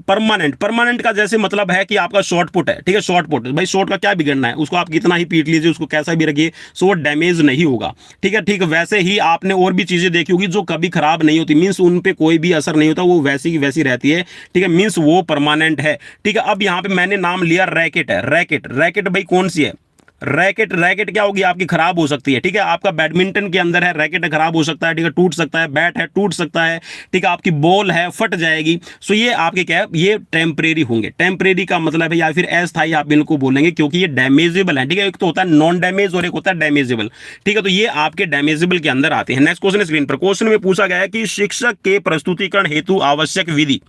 परमानेंट, परमानेंट का जैसे मतलब है कि आपका शॉर्ट पुट है, ठीक है, शॉर्ट पुट भाई, शॉर्ट का क्या बिगड़ना है, उसको आप कितना ही पीट लीजिए, उसको कैसा भी रखिए, सो वो डैमेज नहीं होगा, ठीक है। ठीक वैसे ही आपने और भी चीजें देखी होगी जो कभी खराब नहीं होती, मींस उन पे कोई भी असर नहीं होता, वो वैसी की वैसी रहती है, ठीक है, मींस वो परमानेंट है, ठीक है। अब यहां पे मैंने नाम लिया रैकेट है। रैकेट, रैकेट भाई कौन सी है, रैकेट, रैकेट क्या होगी आपकी, खराब हो सकती है, ठीक है। आपका बैडमिंटन के अंदर है, रैकेट खराब हो सकता है, ठीक है, टूट सकता है। बैट है, टूट सकता है, ठीक है। आपकी बॉल है, फट जाएगी। सो ये आपके क्या है, ये टेम्परेरी होंगे। टेम्परेरी का मतलब है या फिर अस्थायी आप इनको बोलेंगे, क्योंकि ये डैमेजेबल है, ठीक है। एक तो होता है नॉन डैमेज और एक होता है डैमेजेबल, ठीक है। तो ये आपके डैमेजेबल के अंदर आते हैं। नेक्स्ट क्वेश्चन स्क्रीन पर, क्वेश्चन में पूछा गया है कि शिक्षक के प्रस्तुतिकरण हेतु आवश्यक विधि।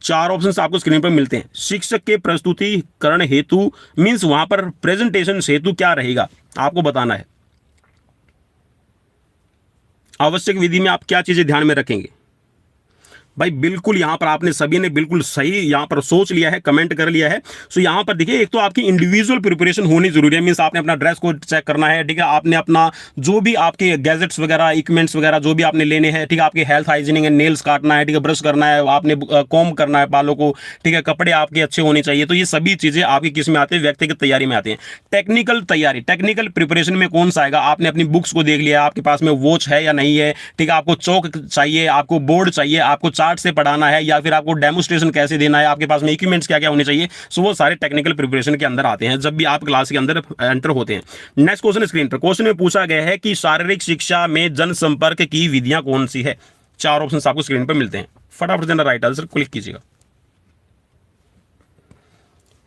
चार ऑप्शंस आपको स्क्रीन पर मिलते हैं। शिक्षक के प्रस्तुतिकरण हेतु मींस वहां पर प्रेजेंटेशन हेतु क्या रहेगा आपको बताना है। आवश्यक विधि में आप क्या चीजें ध्यान में रखेंगे भाई। बिल्कुल यहां पर आपने सभी ने बिल्कुल सही यहां पर सोच लिया है, कमेंट कर लिया है। सो यहां पर देखिए एक तो आपकी इंडिविजुअल प्रिपरेशन होनी जरूरी है, मींस आपने अपना ड्रेस कोड चेक करना है, ठीक है। आपने अपना जो भी आपके गैजेट्स वगैरह, इक्विपमेंट्स वगैरह जो भी आपने लेने हैं, ठीक है। आपके हेल्थ हाइजीनिंग है, नेल्स काटना है, ठीक है, ब्रश करना है, आपने कॉम्ब करना है बालों को, ठीक है, कपड़े आपके अच्छे होने चाहिए। तो ये सभी चीजें आपकी किस में आते हैं, व्यक्तिगत तैयारी में आती है। टेक्निकल तैयारी, टेक्निकल प्रिपरेशन में कौन सा आएगा, आपने अपनी बुक्स को देख लिया, आपके पास में वॉच है या नहीं है, ठीक है, आपको चौक चाहिए, आपको बोर्ड चाहिए, आपको चार्ट से पढ़ाना है, या फिर आपको डेमोस्ट्रेशन कैसे देना है, आपके पास में इक्विपमेंट्स क्या क्या होने चाहिए। सो वो सारे टेक्निकल प्रिपरेशन के अंदर आते हैं जब भी आप क्लास के अंदर एंटर होते हैं। नेक्स्ट क्वेश्चन स्क्रीन पर, क्वेश्चन में पूछा गया है कि शारीरिक शिक्षा में जनसंपर्क की विधियां कौन सी है। चार ऑप्शन आपको स्क्रीन पर मिलते हैं, फटाफट देना राइट आंसर क्लिक कीजिएगा।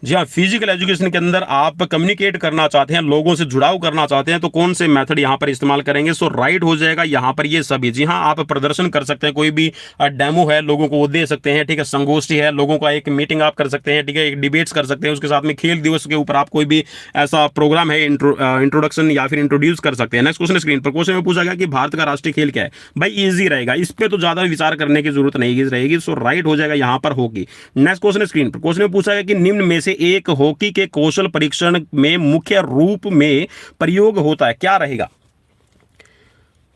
जी हाँ, फिजिकल एजुकेशन के अंदर आप कम्युनिकेट करना चाहते हैं, लोगों से जुड़ाव करना चाहते हैं, तो कौन से मेथड यहां पर इस्तेमाल करेंगे। सो राइट हो जाएगा यहां पर ये सभी। जी हाँ, आप प्रदर्शन कर सकते हैं, कोई भी डेमो है लोगों को वो दे सकते हैं, ठीक है, संगोष्ठी है, लोगों का एक मीटिंग आप कर सकते हैं, ठीक है, एक डिबेट्स कर सकते हैं, उसके साथ में खेल दिवस के ऊपर आप कोई भी ऐसा प्रोग्राम है इंट्रोडक्शन या फिर इंट्रोड्यूस कर सकते हैं। नेक्स्ट क्वेश्चन स्क्रीन पर, क्वेश्चन में पूछा गया कि भारत का राष्ट्रीय खेल क्या है। भाई इजी रहेगा, इस पर तो ज्यादा विचार करने की जरूरत नहीं रहेगी। सो राइट हो जाएगा यहां पर हॉकी। नेक्स्ट क्वेश्चन स्क्रीन पर, क्वेश्चन में पूछा गया कि निम्न में से एक हॉकी के कौशल परीक्षण में मुख्य रूप में प्रयोग होता है, क्या रहेगा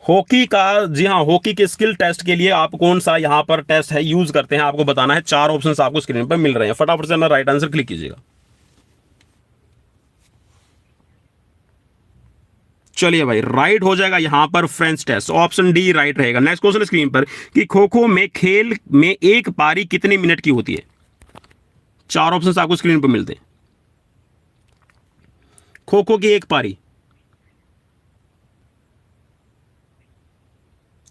हॉकी का। जी हाँ, हॉकी के स्किल टेस्ट के लिए आप कौन सा यहां पर टेस्ट है यूज करते हैं आपको बताना है। चार ऑप्शंस आपको स्क्रीन पर मिल रहे हैं, फटाफट से राइट आंसर क्लिक कीजिएगा। चलिए भाई राइट हो जाएगा यहां पर French test, option D right रहेगा। नेक्स्ट क्वेश्चन स्क्रीन पर कि खो खो में खेल में एक पारी कितने मिनट की होती है। चार ऑप्शंस आपको स्क्रीन पर मिलते हैं। खो खो की एक पारी,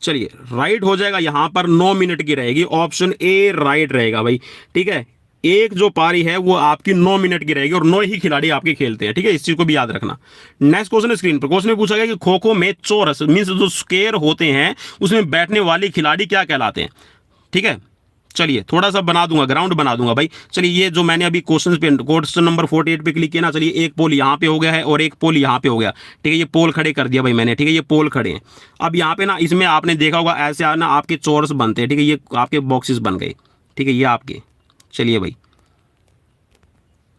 चलिए राइट हो जाएगा यहां पर 9 मिनट की रहेगी, ऑप्शन ए राइट रहेगा भाई, ठीक है। एक जो पारी है वो आपकी 9 मिनट की रहेगी और 9 ही खिलाड़ी आपके खेलते हैं, ठीक है, इस चीज को भी याद रखना। नेक्स्ट क्वेश्चन है स्क्रीन पर। क्वेश्चन में पूछा गया कि खो खो में चौरस मींस जो स्क्वायर होते हैं उसमें बैठने वाले खिलाड़ी क्या कहलाते हैं, ठीक है। चलिए थोड़ा सा बना दूंगा, ग्राउंड बना दूंगा भाई। चलिए ये जो मैंने अभी क्वेश्चन नंबर 48 पे क्लिक किया ना, चलिए एक पोल यहाँ पे हो गया है और एक पोल यहाँ पे हो गया, ठीक है। ये पोल खड़े कर दिया भाई मैंने, ठीक है, ये पोल खड़े हैं। अब यहाँ पे ना इसमें आपने देखा होगा ऐसे ना आपके चौरस बनते हैं, ठीक है, ये आपके बॉक्सेस बन गए, ठीक है, ये आपके। चलिए भाई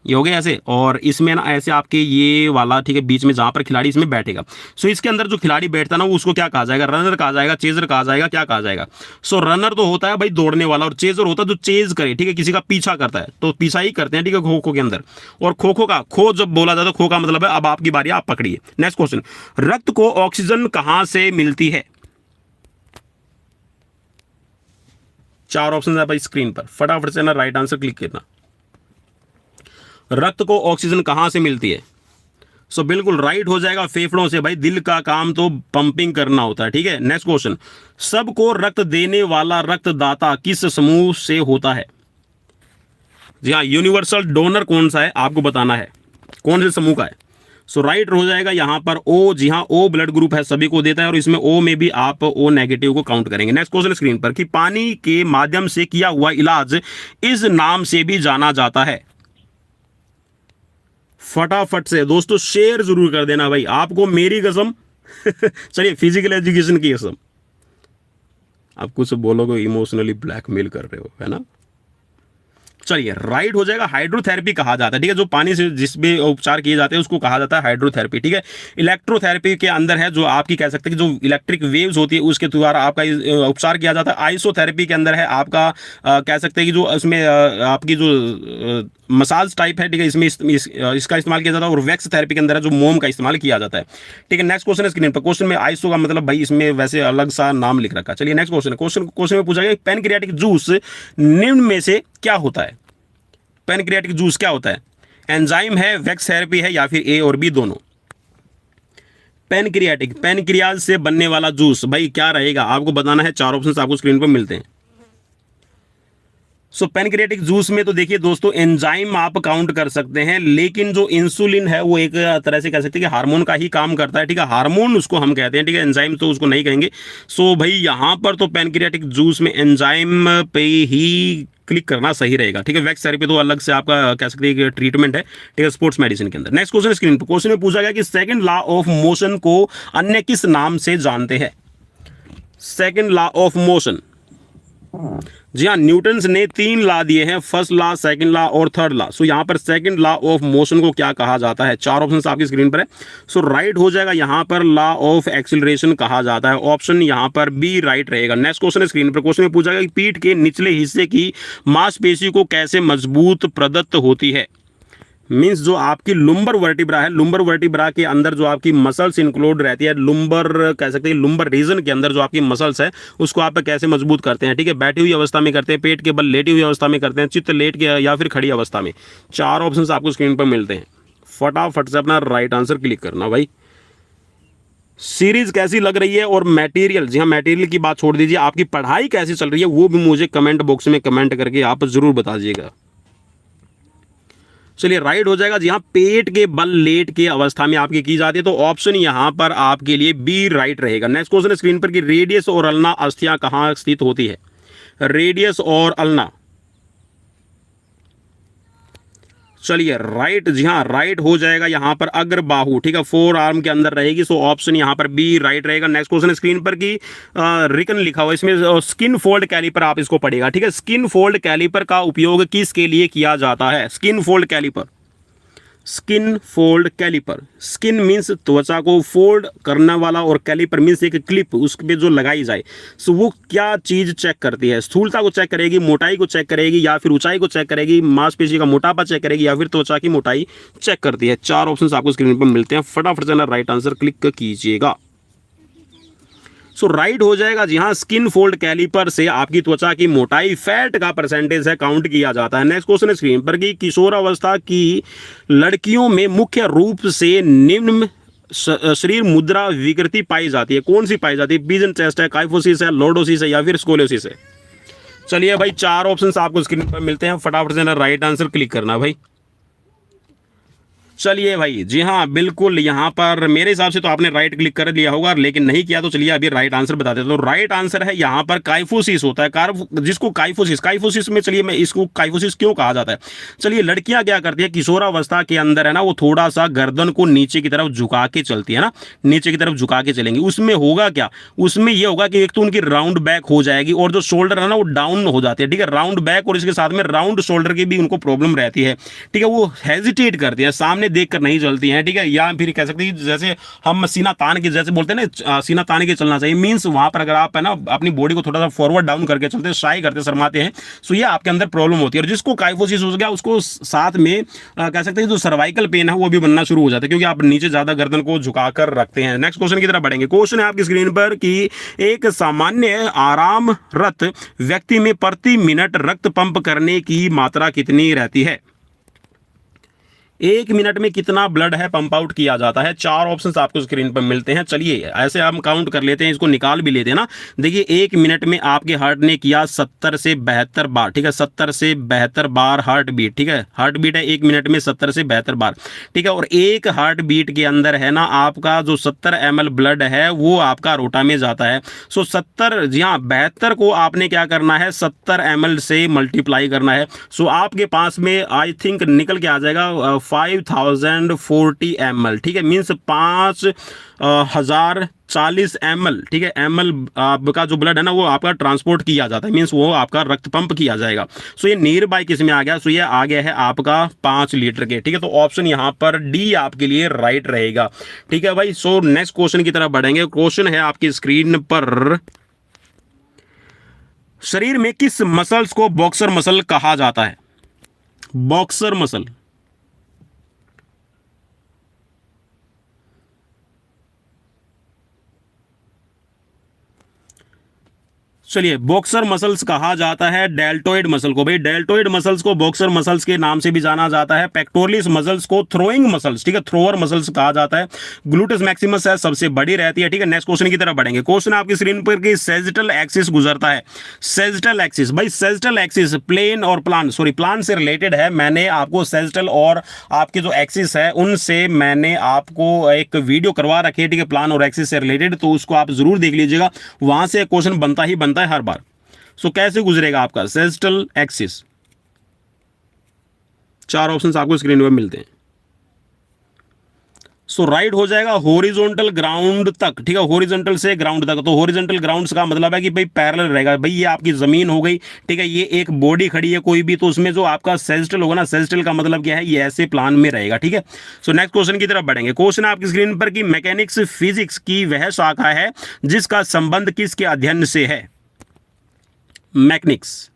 ये हो गया ऐसे, और इसमें ना ऐसे आपके ये वाला, ठीक है, बीच में जहां पर खिलाड़ी इसमें बैठेगा। सो इसके अंदर जो खिलाड़ी बैठता है ना वो उसको क्या कहा जाएगा, रनर कहा जाएगा, चेजर कहा जाएगा, क्या कहा जाएगा। सो रनर तो होता है भाई दौड़ने वाला और चेजर होता है जो चेज करे, ठीक है, किसी का पीछा करता है, तो पीछा ही करते हैं, ठीक है, खो खो के अंदर। और खो खो का खो जब बोला जाता है, खो का मतलब है अब आपकी बारी, आप पकड़िए। नेक्स्ट क्वेश्चन, रक्त को ऑक्सीजन कहां से मिलती है। 4 ऑप्शन है भाई स्क्रीन पर, फटाफट से ना राइट आंसर क्लिक करना। रक्त को ऑक्सीजन कहां से मिलती है। सो बिल्कुल राइट हो जाएगा, फेफड़ों से भाई, दिल का काम तो पंपिंग करना होता है, ठीक है। नेक्स्ट क्वेश्चन, सबको रक्त देने वाला रक्तदाता किस समूह से होता है। जी हाँ, यूनिवर्सल डोनर कौन सा है आपको बताना है, कौन से समूह का है। सो राइट हो जाएगा यहां पर ओ। जी हाँ, ओ ब्लड ग्रुप है, सभी को देता है, और इसमें ओ में भी आप ओ नेगेटिव को काउंट करेंगे। नेक्स्ट क्वेश्चन स्क्रीन पर, कि पानी के माध्यम से किया हुआ इलाज इस नाम से भी जाना जाता है। फटाफट से दोस्तों शेयर जरूर कर देना भाई, आपको मेरी कसम चलिए फिजिकल एजुकेशन की कसम, आप कुछ बोलोगे इमोशनली ब्लैकमेल कर रहे हो, है ना। चलिए राइट हो जाएगा, हाइड्रोथेरेपी कहा जाता है, ठीक है, जो पानी से जिस भी उपचार किए जाते हैं उसको कहा जाता है हाइड्रोथेरेपी, ठीक है। इलेक्ट्रोथेरेपी के अंदर है जो आपकी कह सकते हैं कि जो इलेक्ट्रिक वेव्स होती है उसके द्वारा आपका उपचार किया जाता है। आइसोथेरेपी के अंदर है आपका कह सकते हैं कि जो उसमें आपकी जो मसाज टाइप है, ठीक है, इसमें इसका इस्तेमाल किया जाता है। और वैक्स थेरेपी के अंदर है जो मोम का इस्तेमाल किया जाता है, ठीक है। नेक्स्ट क्वेश्चन है स्क्रीन पर। क्वेश्चन में आइसो का मतलब भाई इसमें वैसे अलग सा नाम लिख रखा है। चलिए नेक्स्ट क्वेश्चन में पूछा गया पैनक्रियाटिक जूस निम्न में से क्या होता है। पैनक्रियाटिक जूस क्या होता है, एंजाइम है, वैक्स थेरेपी है, या फिर ए और बी दोनों। पैनक्रियाज से बनने वाला जूस भाई क्या रहेगा आपको बताना है। 4 ऑप्शन आपको स्क्रीन पर मिलते हैं। सो पैनक्रियाटिक जूस में तो देखिए दोस्तों एंजाइम आप काउंट कर सकते हैं, लेकिन जो इंसुलिन है वो एक तरह से कह सकते हैं कि हार्मोन का ही काम करता है, ठीक है, हार्मोन उसको हम कहते हैं, ठीक है, एंजाइम तो उसको नहीं कहेंगे। सो भाई यहां पर तो पैनक्रियाटिक जूस में एंजाइम पे ही क्लिक करना सही रहेगा, ठीक है। वैक्स थेरेपी तो अलग से आपका कह सकते हैं कि ट्रीटमेंट है, ठीक है, स्पोर्ट्स मेडिसिन के अंदर। नेक्स्ट क्वेश्चन स्क्रीन पर। क्वेश्चन में पूछा गया कि सेकंड लॉ ऑफ मोशन को अन्य किस नाम से जानते हैं। सेकंड लॉ ऑफ मोशन, जी हाँ, न्यूटन्स ने 3 लॉ दिए हैं, फर्स्ट लॉ, सेकंड लॉ और थर्ड लॉ। सो यहां पर सेकंड लॉ ऑफ मोशन को क्या कहा जाता है। 4 ऑप्शन आपकी स्क्रीन पर है। सो राइट हो जाएगा यहां पर लॉ ऑफ एक्सीलरेशन कहा जाता है, ऑप्शन यहां पर बी राइट रहेगा। नेक्स्ट क्वेश्चन स्क्रीन पर। क्वेश्चन में पूछा गया कि पीठ के निचले हिस्से की मांसपेशी को कैसे मजबूत प्रदत्त होती है। मीन्स जो आपकी लुम्बर वर्टिब्रा है, लुम्बर वर्टिब्रा के अंदर जो आपकी मसल्स इंक्लूड रहती है, लुम्बर कह सकते हैं लुम्बर रीजन के अंदर जो आपकी मसल्स है उसको आप कैसे मजबूत करते हैं, ठीक है। बैठी हुई अवस्था में करते हैं, पेट के बल लेटी हुई अवस्था में करते हैं, चित्त लेट के या फिर खड़ी अवस्था में। 4 ऑप्शन आपको स्क्रीन पर मिलते हैं, फटाफट से अपना राइट आंसर क्लिक करना भाई। सीरीज कैसी लग रही है और मटेरियल, जी हाँ मटेरियल की बात छोड़ दीजिए, आपकी पढ़ाई कैसी चल रही है वो भी मुझे कमेंट बॉक्स में कमेंट करके आप जरूर बता दीजिएगा। चलिए राइट हो जाएगा, जी हाँ, पेट के बल लेट के अवस्था में आपकी की जाती है, तो ऑप्शन यहां पर आपके लिए बी राइट रहेगा। नेक्स्ट क्वेश्चन स्क्रीन पर कि रेडियस और अल्ना अस्थियां कहां स्थित होती है। रेडियस और अल्ना, चलिए राइट, जी हाँ राइट हो जाएगा यहां पर अग्र बाहु, ठीक है, 4 आर्म के अंदर रहेगी। सो ऑप्शन यहां पर बी राइट रहेगा। नेक्स्ट क्वेश्चन स्क्रीन पर कि रिकन लिखा हुआ, इसमें स्किन फोल्ड कैलिपर आप इसको पढ़ेगा, ठीक है। स्किन फोल्ड कैलिपर का उपयोग किसके लिए किया जाता है। Skin fold caliper, skin fold caliper, skin means त्वचा को फोल्ड करने वाला और कैलिपर मीन्स एक क्लिप उस पे जो लगाई जाए। सो वो क्या चीज चेक करती है, स्थूलता को चेक करेगी, मोटाई को चेक करेगी, या फिर ऊंचाई को चेक करेगी, मांसपेशी का मोटापा चेक करेगी, या फिर त्वचा की मोटाई चेक करती है। 4 ऑप्शन आपको स्क्रीन पर मिलते हैं, फटाफट से ना राइट आंसर क्लिक कीजिएगा। सो राइट हो जाएगा, जी हाँ, स्किन फोल्ड कैलिपर से आपकी त्वचा की मोटाई, फैट का परसेंटेज है, काउंट किया जाता है। नेक्स्ट क्वेश्चन स्क्रीन पर कि किशोरावस्था की लड़कियों में मुख्य रूप से निम्न शरीर मुद्रा विकृति पाई जाती है, कौन सी पाई जाती है। पिजन चेस्ट है, काइफोसिस है, लॉर्डोसिस है, या फिर स्कोलियोसिस है। चलिए भाई, 4 ऑप्शन आपको स्क्रीन पर मिलते हैं, फटाफट से ना राइट आंसर क्लिक करना भाई। चलिए भाई, जी हाँ बिल्कुल, यहाँ पर मेरे हिसाब से तो आपने राइट क्लिक कर लिया होगा, लेकिन नहीं किया तो चलिए अभी राइट आंसर बता देता हूँ। तो राइट आंसर है यहाँ पर काइफोसिस होता है, जिसको काइफोसिस में, चलिए मैं इसको काइफोसिस क्यों कहा जाता है। चलिए, लड़कियां क्या करती है, किशोरावस्था के अंदर है ना, वो थोड़ा सा गर्दन को नीचे की तरफ झुका के चलती है ना, नीचे की तरफ झुका के चलेंगी। उसमें होगा क्या, उसमें ये होगा कि एक तो उनकी राउंड बैक हो जाएगी और जो शोल्डर है ना वो डाउन हो जाती है, ठीक है, राउंड बैक, और इसके साथ में राउंड शोल्डर की भी उनको प्रॉब्लम रहती है, ठीक है। वो हेजिटेट करती है, सामने देखकर नहीं चलती हैं, ठीक है। या फिर कह सकते हैं जैसे हम सीना तान के, जैसे बोलते हैं ना सीना तान के चलना चाहिए, मींस वहां पर अगर आप है ना अपनी बॉडी को थोड़ा सा फॉरवर्ड डाउन करके चलते हैं, शाई करते, शर्माते हैं, सो ये आपके अंदर प्रॉब्लम होती है। और जिसको काइफोसिस हो गया उसको साथ में कह सकते हैं जो सर्वाइकल पेन है वो भी बनना शुरू हो जाता है, क्योंकि आप नीचे ज्यादा गर्दन को झुकाकर रखते हैं। नेक्स्ट क्वेश्चन की तरफ बढ़ेंगे। क्वेश्चन है आपकी स्क्रीन पर कि एक सामान्य आरामरत व्यक्ति में प्रति मिनट रक्त पंप करने की मात्रा कितनी रहती है। 1 मिनट में कितना ब्लड है पंप आउट किया जाता है। 4 ऑप्शंस आपको स्क्रीन पर मिलते हैं। चलिए ऐसे हम काउंट कर लेते हैं, इसको निकाल भी लेते हैं ना। देखिए 1 मिनट में आपके हार्ट ने किया 70 से 72 बार, ठीक है, 70 से 72 बार हार्ट बीट, ठीक है, हार्ट बीट है 1 मिनट में 70 से 72 बार, ठीक है। और एक हार्ट बीट के अंदर है ना आपका जो 70 ml ब्लड है वो आपका रोटा में जाता है। सो 70, जी हाँ, 72 को आपने क्या करना है, 70 ml से मल्टीप्लाई करना है। सो आपके पास में आई थिंक निकल के आ जाएगा 5040 ml, ठीक है, मीन्स 5040 ml, ठीक है, ml आपका जो ब्लड है ना वो आपका ट्रांसपोर्ट किया जाता है, मीन्स वो आपका रक्त पंप किया जाएगा। सो ये नियर बाय किस में आ गया, सो ये आ गया है आपका 5 लीटर के, ठीक है। तो ऑप्शन यहाँ पर डी आपके लिए राइट रहेगा, ठीक है भाई। सो नेक्स्ट क्वेश्चन की तरफ बढ़ेंगे। क्वेश्चन है आपकी स्क्रीन पर, शरीर में किस मसल्स को बॉक्सर मसल कहा जाता है। बॉक्सर मसल, चलिए बॉक्सर मसल्स कहा जाता है डेल्टोइड मसल को। भाई डेल्टोइड मसल्स को बॉक्सर मसल्स के नाम से भी जाना जाता है। पेक्टोरलिस मसल्स को थ्रोइंग मसल्स, ठीक है, थ्रोअर मसल्स कहा जाता है। ग्लूटस मैक्सिमस है सबसे बड़ी रहती है, ठीक है। नेक्स्ट क्वेश्चन की तरफ बढ़ेंगे। क्वेश्चन आपकी स्क्रीन पर कि सेजिटल एक्सिस गुजरता है। सेजिटल एक्सिस, भाई सेजिटल एक्सिस प्लेन और प्लान, सॉरी प्लान से रिलेटेड है। मैंने आपको सेजिटल और आपके जो एक्सिस है उनसे मैंने आपको एक वीडियो करवा रखी है, ठीक है, प्लान और एक्सिस से रिलेटेड, तो उसको आप जरूर देख लीजिएगा, वहां से क्वेश्चन बनता ही बनता है हर बार। सो कैसे गुजरेगा आपका सेजिटल एक्सिस। 4 ऑप्शंस आपको स्क्रीन पर मिलते हैं। सो राइट हो जाएगा हॉरिजॉन्टल ग्राउंड तक, ठीक है, हॉरिजॉन्टल से ग्राउंड तक। तो हॉरिजॉन्टल ग्राउंड का मतलब है कि भाई पैरेलल रहेगा। भाई ये आपकी जमीन हो गई, ठीक है, ये एक बॉडी खड़ी है कोई भी, तो उसमें जो आपका सेजिटल होगा ना, सेजिटल का मतलब क्या है, ये ऐसे प्लान में रहेगा, ठीक है। सो नेक्स्ट क्वेश्चन की तरफ बढ़ेंगे। क्वेश्चन आपकी स्क्रीन पर कि मैकेनिक्स फिजिक्स की वह शाखा है जिसका संबंध किसके अध्ययन से है। मैकेनिक्स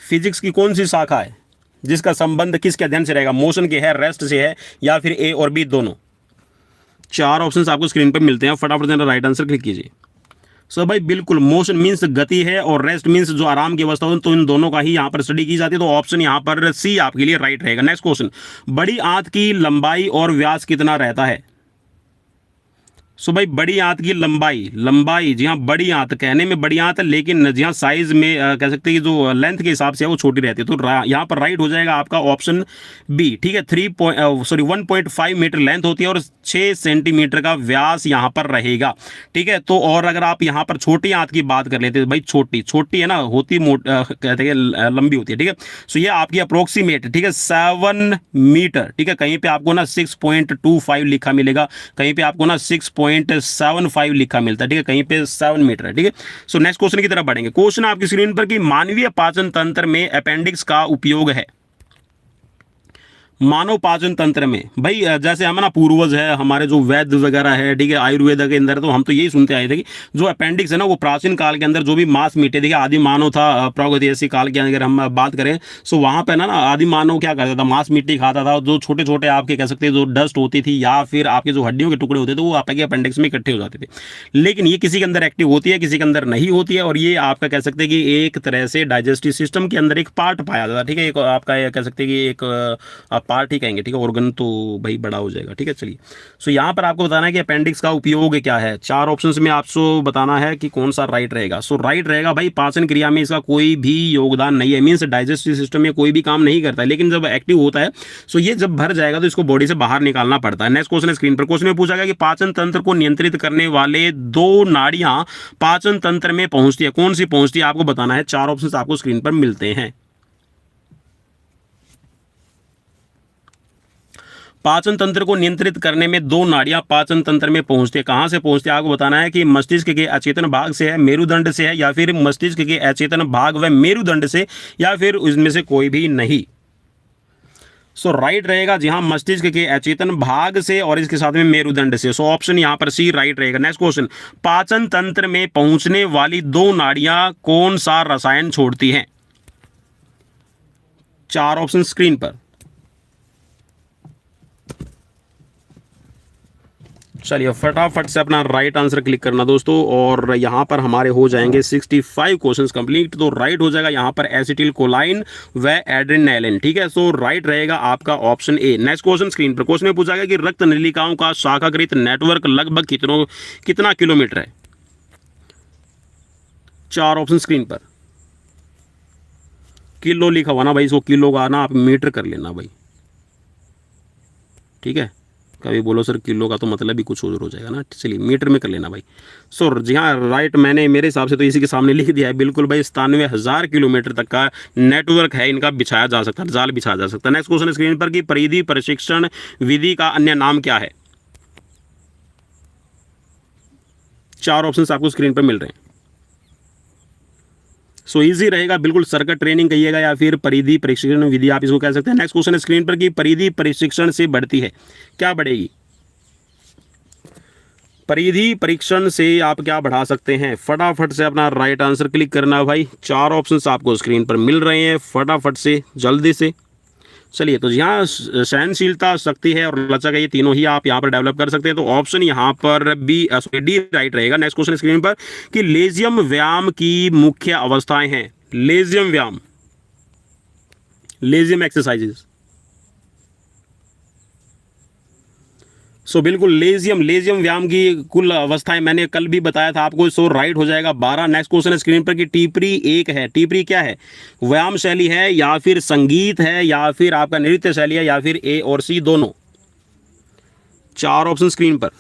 फिजिक्स की कौन सी शाखा है जिसका संबंध किसके अध्ययन से रहेगा। मोशन के है, रेस्ट से है, या फिर ए और बी दोनों। 4 ऑप्शंस आपको स्क्रीन पर मिलते हैं, फटाफट से राइट आंसर क्लिक कीजिए। सो भाई बिल्कुल, मोशन मीन्स गति है और रेस्ट मीन्स जो आराम की अवस्था हो, तो इन दोनों का ही यहाँ पर स्टडी की जाती है। तो ऑप्शन यहाँ पर सी आपके लिए राइट रहेगा। नेक्स्ट क्वेश्चन, बड़ी आंत की लंबाई और व्यास कितना रहता है। सो भाई बड़ी आंत की लंबाई, जी हाँ, बड़ी आंत कहने में बड़ी आंत है, लेकिन जी हाँ साइज में कह सकते हैं कि जो लेंथ के हिसाब से है वो छोटी रहती है। तो यहाँ पर राइट हो जाएगा आपका ऑप्शन बी, ठीक है। 1.5 मीटर लेंथ होती है और 6 सेंटीमीटर का व्यास यहाँ पर रहेगा, ठीक है। तो और अगर आप यहाँ पर छोटी आंत की बात कर लेते हैं, भाई छोटी है ना, होती कहते हैं लंबी होती है, ठीक है। सो ये आपकी अप्रोक्सीमेट, ठीक है, 7 मीटर, ठीक है। कहीं पे आपको ना 6.25 लिखा मिलेगा, कहीं पे आपको ना 6.75 लिखा मिलता है, ठीक है, कहीं पे 7 मीटर है, ठीक है। सो नेक्स्ट क्वेश्चन की तरफ बढ़ेंगे। क्वेश्चन आपकी स्क्रीन पर कि मानवीय पाचन तंत्र में अपेंडिक्स का उपयोग है। मानव पाचन तंत्र में, भाई जैसे हम ना पूर्वज है हमारे जो वैद्य वगैरह है, ठीक है, आयुर्वेद के अंदर, तो हम तो यही सुनते आए थे कि जो अपेंडिक्स है ना वो प्राचीन काल के अंदर जो भी मांस मीटे, देखिए आदि मानव था, प्रागैतिहासिक काल के अगर हम बात करें, सो वहाँ पे ना आदि मानव क्या करता था, मांस मीटे खाता था। जो छोटे छोटे आपके कह सकते हैं जो डस्ट होती थी या फिर आपके जो हड्डियों के टुकड़े होते थे वो आपके अपेंडिक्स में इकट्ठे हो जाते थे। लेकिन ये किसी के अंदर एक्टिव होती है, किसी के अंदर नहीं होती है, और ये आपका कह सकते हैं कि एक तरह से डाइजेस्टिव सिस्टम के अंदर एक पार्ट पाया जाता है, ठीक है, एक आपका कह सकते हैं कि एक पार्ट ही कहेंगे, ठीक है, ऑर्गन तो भाई बड़ा हो जाएगा, ठीक है। चलिए, सो यहाँ पर आपको बताना है कि अपेंडिक्स का उपयोग क्या है। 4 ऑप्शंस में आपको बताना है कि कौन सा राइट रहेगा। सो राइट रहेगा भाई, पाचन क्रिया में इसका कोई भी योगदान नहीं है, मीन्स डाइजेस्टिव सिस्टम में कोई भी काम नहीं करता है, लेकिन जब एक्टिव होता है सो ये जब भर जाएगा तो इसको बॉडी से बाहर निकालना पड़ता है। नेक्स्ट क्वेश्चन है स्क्रीन पर। क्वेश्चन में पूछा गया कि पाचन तंत्र को नियंत्रित करने वाले 2 नाड़ियां पाचन तंत्र में पहुंचती है, कौन सी पहुंचती है आपको बताना है। 4 ऑप्शंस आपको स्क्रीन पर मिलते हैं। पाचन तंत्र को नियंत्रित करने में 2 नाड़ियां पाचन तंत्र में पहुंचती है, कहां से पहुंचती है आपको बताना है कि मस्तिष्क के अचेतन भाग से है, मेरुदंड से है, या फिर मस्तिष्क के अचेतन भाग व मेरुदंड से, या फिर उसमें से कोई भी नहीं। सो राइट रहेगा जी हाँ, मस्तिष्क के अचेतन भाग से और इसके साथ में मेरुदंड से। सो ऑप्शन यहां पर सी राइट रहेगा। नेक्स्ट क्वेश्चन, पाचन तंत्र में पहुंचने वाली 2 नाड़ियां कौन सा रसायन छोड़ती हैं। 4 ऑप्शन स्क्रीन पर। चलिए फटाफट से अपना राइट आंसर क्लिक करना दोस्तों, और यहां पर हमारे हो जाएंगे 65 क्वेश्चंस कंप्लीट। तो राइट हो जाएगा यहां पर एसिटिल कोलाइन व एड्रेनालिन, ठीक है। सो राइट रहेगा आपका option A. Next question screen पर। क्वेश्चन में पूछा गया कि रक्त नलिकाओं का शाखाकृत नेटवर्क लगभग कितना किलोमीटर है। 4 ऑप्शन स्क्रीन पर। किलो लिखा हुआ ना भाई, इसको किलो का ना आप मीटर कर लेना भाई, ठीक है। कभी बोलो सर किलो का तो मतलब भी कुछ और हो जाएगा ना, चलिए मीटर में कर लेना भाई। सो जी हाँ राइट, मैंने मेरे हिसाब से तो इसी के सामने लिख दिया है बिल्कुल भाई। 97,000 किलोमीटर तक का नेटवर्क है इनका, बिछाया जा सकता है, जाल बिछाया जा सकता है। नेक्स्ट क्वेश्चन स्क्रीन पर कि परिधि प्रशिक्षण विधि का अन्य नाम क्या है। 4 ऑप्शन आपको स्क्रीन पर मिल रहे हैं। सो इजी रहेगा बिल्कुल, सर्किट ट्रेनिंग कहिएगा या फिर परिधि प्रशिक्षण विधि आप इसको कह सकते हैं। नेक्स्ट क्वेश्चन स्क्रीन पर कि परिधि प्रशिक्षण से बढ़ती है, क्या बढ़ेगी। परिधि परीक्षण से आप क्या बढ़ा सकते हैं, फटाफट से अपना राइट आंसर क्लिक करना भाई। 4 ऑप्शंस आपको स्क्रीन पर मिल रहे हैं, फटाफट से जल्दी से। चलिए, तो यहाँ सहनशीलता, शक्ति है और लचक है, ये तीनों ही आप यहाँ पर डेवलप कर सकते हैं। तो ऑप्शन यहाँ पर डी राइट रहेगा। नेक्स्ट क्वेश्चन स्क्रीन पर कि लेजियम व्यायाम की मुख्य अवस्थाएं हैं। लेजियम व्यायाम, लेजियम एक्सरसाइजेस। सो बिल्कुल लेजियम व्यायाम की कुल अवस्थाएं मैंने कल भी बताया था आपको। सो राइट हो जाएगा 12। नेक्स्ट क्वेश्चन स्क्रीन पर कि टीपरी 1 है। टीपरी क्या है, व्यायाम शैली है या फिर संगीत है या फिर आपका नृत्य शैली है, या फिर ए और सी दोनों। 4 ऑप्शन स्क्रीन पर।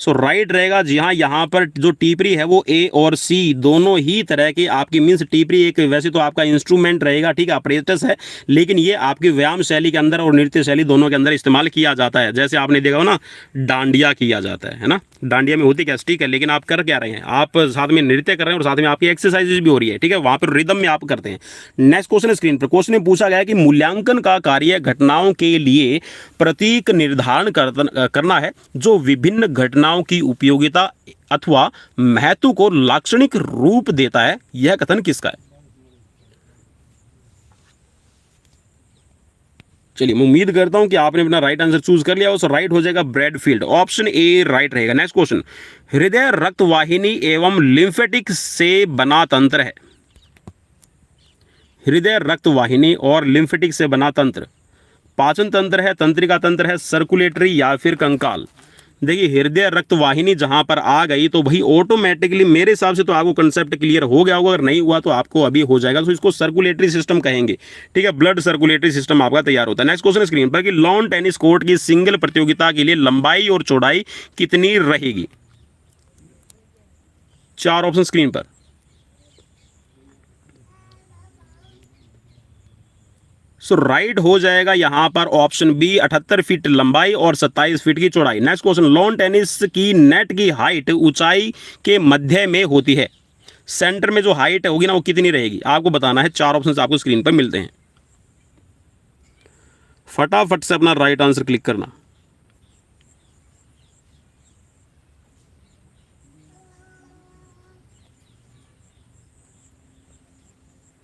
सो राइट रहेगा जी हाँ, यहाँ पर जो टीपरी है वो ए और सी दोनों ही तरह की आपकी, मीन्स टीपरी एक वैसे तो आपका इंस्ट्रूमेंट रहेगा, ठीक है, अपरेटस है, लेकिन ये आपकी व्यायाम शैली के अंदर और नृत्य शैली दोनों के अंदर इस्तेमाल किया जाता है। जैसे आपने देखा हो ना, डांडिया किया जाता है ना, डांडिया में होती क्या स्टिक है, लेकिन आप कर क्या रहे हैं, आप साथ में नृत्य कर रहे हैं और साथ में आपकी एक्सरसाइजेज भी हो रही है, ठीक है, वहाँ पर रिदम में आप करते हैं। नेक्स्ट क्वेश्चन स्क्रीन पर। क्वेश्चन में पूछा गया है कि मूल्यांकन का कार्य घटनाओं के लिए प्रतीक निर्धारण करना है जो विभिन्न घटनाओं की उपयोगिता अथवा महत्व को लाक्षणिक रूप देता है। यह कथन किसका है। चलिए, मैं उम्मीद करता हूं कि आपने अपना राइट आंसर चूज कर लिया हो। सो राइट हो जाएगा ब्रैडफील्ड, ऑप्शन ए राइट रहेगा। नेक्स्ट क्वेश्चन, हृदय रक्तवाहिनी एवं लिम्फेटिक से बना तंत्र है। हृदय रक्तवाहिनी और लिम्फेटिक से बना तंत्र पाचन तंत्र है, तंत्रिका तंत्र है, सर्कुलेटरी या फिर कंकाल। देखिए, हृदय रक्तवाहिनी जहां पर आ गई तो भाई ऑटोमेटिकली मेरे हिसाब से तो आपको कंसेप्ट क्लियर हो गया होगा, अगर नहीं हुआ तो आपको अभी हो जाएगा। तो इसको सर्कुलेटरी सिस्टम कहेंगे, ठीक है, ब्लड सर्कुलेटरी सिस्टम आपका तैयार होता है। नेक्स्ट क्वेश्चन स्क्रीन पर कि लॉन टेनिस कोर्ट की सिंगल प्रतियोगिता के लिए लंबाई और चौड़ाई कितनी रहेगी। 4 ऑप्शन स्क्रीन पर। सो राइट हो जाएगा यहां पर ऑप्शन बी, 78 फीट लंबाई और 27 फीट की चौड़ाई। नेक्स्ट क्वेश्चन, लॉन टेनिस की नेट की हाइट ऊंचाई के मध्य में होती है, सेंटर में जो हाइट होगी ना वो कितनी रहेगी आपको बताना है। 4 ऑप्शन आपको स्क्रीन पर मिलते हैं, फटाफट से अपना राइट आंसर क्लिक करना।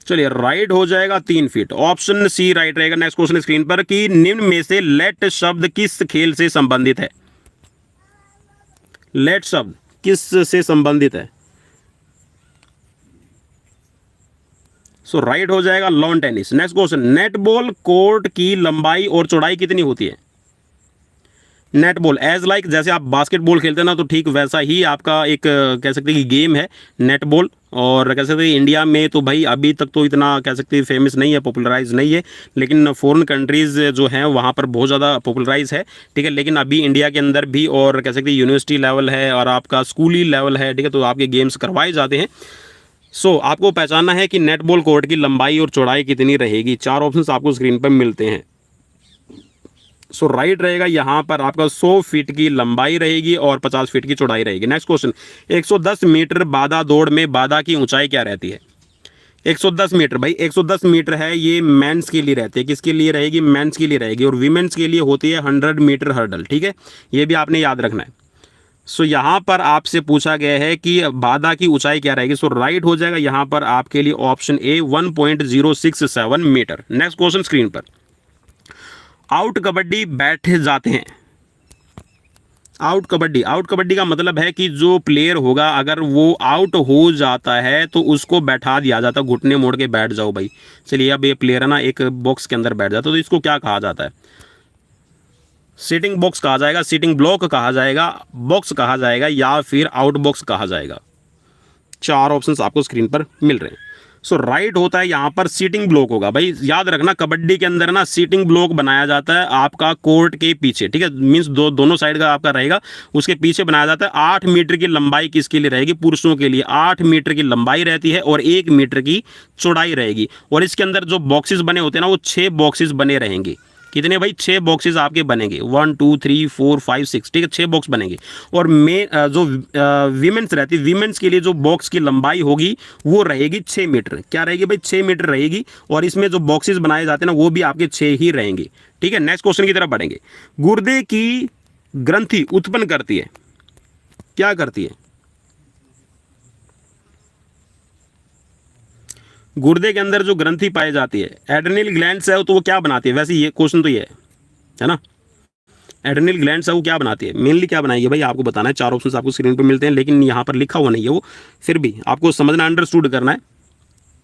चलिए, राइट हो जाएगा 3 फीट, ऑप्शन सी राइट रहेगा। नेक्स्ट क्वेश्चन स्क्रीन पर कि निम्न में से लेट शब्द किस खेल से संबंधित है। लेट शब्द किस से संबंधित है। सो राइट हो जाएगा lawn tennis. Next question, net ball court की लंबाई और चौड़ाई कितनी होती है? नेट बॉल एज लाइक जैसे आप बास्केटबॉल खेलते हैं ना, तो ठीक वैसा ही आपका एक कह सकते हैं कि गेम है नेट बॉल। और कह सकते हैं इंडिया में तो भाई अभी तक तो इतना कह सकते हैं फेमस नहीं है, पॉपुलराइज नहीं है, लेकिन फॉरेन कंट्रीज़ जो हैं वहाँ पर बहुत ज़्यादा पॉपुलराइज है। ठीक है, लेकिन अभी इंडिया के अंदर भी और कह सकते हैं यूनिवर्सिटी लेवल है और आपका स्कूली लेवल है। ठीक है, तो आपके गेम्स करवाए जाते हैं। सो आपको पहचानना है कि नेट बॉल कोर्ट की लंबाई और चौड़ाई कितनी रहेगी। 4 ऑप्शंस आपको स्क्रीन पर मिलते हैं। सो राइट रहेगा यहाँ पर आपका 100 फीट की लंबाई रहेगी और 50 फीट की चौड़ाई रहेगी। नेक्स्ट क्वेश्चन, 110 मीटर बाधा दौड़ में बाधा की ऊंचाई क्या रहती है? 110 मीटर भाई 110 मीटर है, ये मेंस के लिए रहती है। किसके लिए रहेगी? मेंस के लिए रहेगी। और वीमेंस के लिए होती है 100 मीटर हर्डल। ठीक है, ये भी आपने याद रखना है। सो यहाँ पर आपसे पूछा गया है कि बाधा की ऊंचाई क्या रहेगी। सो राइट हो जाएगा यहाँ पर आपके लिए option A 1.067 metre. Next question screen पर, आउट कबड्डी बैठ जाते हैं। आउट कबड्डी का मतलब है कि जो प्लेयर होगा अगर वो आउट हो जाता है तो उसको बैठा दिया जाता है, घुटने मोड़ के बैठ जाओ भाई। चलिए, अब ये प्लेयर है ना एक बॉक्स के अंदर बैठ जाता है, तो इसको क्या कहा जाता है? सिटिंग बॉक्स कहा जाएगा, सिटिंग ब्लॉक कहा जाएगा, बॉक्स कहा जाएगा, या फिर आउट बॉक्स कहा जाएगा। 4 ऑप्शंस आपको स्क्रीन पर मिल रहे हैं। सो राइट होता है यहाँ पर सीटिंग ब्लॉक होगा। भाई याद रखना, कबड्डी के अंदर ना सीटिंग ब्लॉक बनाया जाता है आपका कोर्ट के पीछे। ठीक है, मींस दोनों साइड का आपका रहेगा, उसके पीछे बनाया जाता है। 8 मीटर की लंबाई किसके लिए रहेगी? पुरुषों के लिए 8 मीटर की लंबाई रहती है और 1 मीटर की चौड़ाई रहेगी। और इसके अंदर जो बॉक्सेस बने होते हैं ना, वो 6 बॉक्सेस बने रहेंगे। कितने भाई? 6 बॉक्सेस आपके बनेंगे, 1 2 3 4 5 6। ठीक है, 6 बॉक्स बनेंगे। और जो वीमेंस रहती है, वीमेंस के लिए जो बॉक्स की लंबाई होगी वो रहेगी 6 मीटर। क्या रहेगी भाई? 6 मीटर रहेगी। और इसमें जो बॉक्सेस बनाए जाते हैं ना, वो भी आपके 6 ही रहेंगे। ठीक है, नेक्स्ट क्वेश्चन की तरफ बढ़ेंगे। गुर्दे की ग्रंथि उत्पन्न करती है, क्या करती है? गुर्दे के अंदर जो ग्रंथि पाई जाती है, एड्रेनल ग्लैंड्स है, तो वो क्या बनाती है? वैसे ये क्वेश्चन तो ये है ना, एड्रेनल ग्लैंड्स है वो क्या बनाती है? मेनली क्या बनाएगी भाई, आपको बताना है। 4 ऑप्शंस आपको स्क्रीन पर मिलते हैं, लेकिन यहाँ पर लिखा हुआ नहीं है वो, फिर भी आपको समझना, अंडरस्टूड करना है।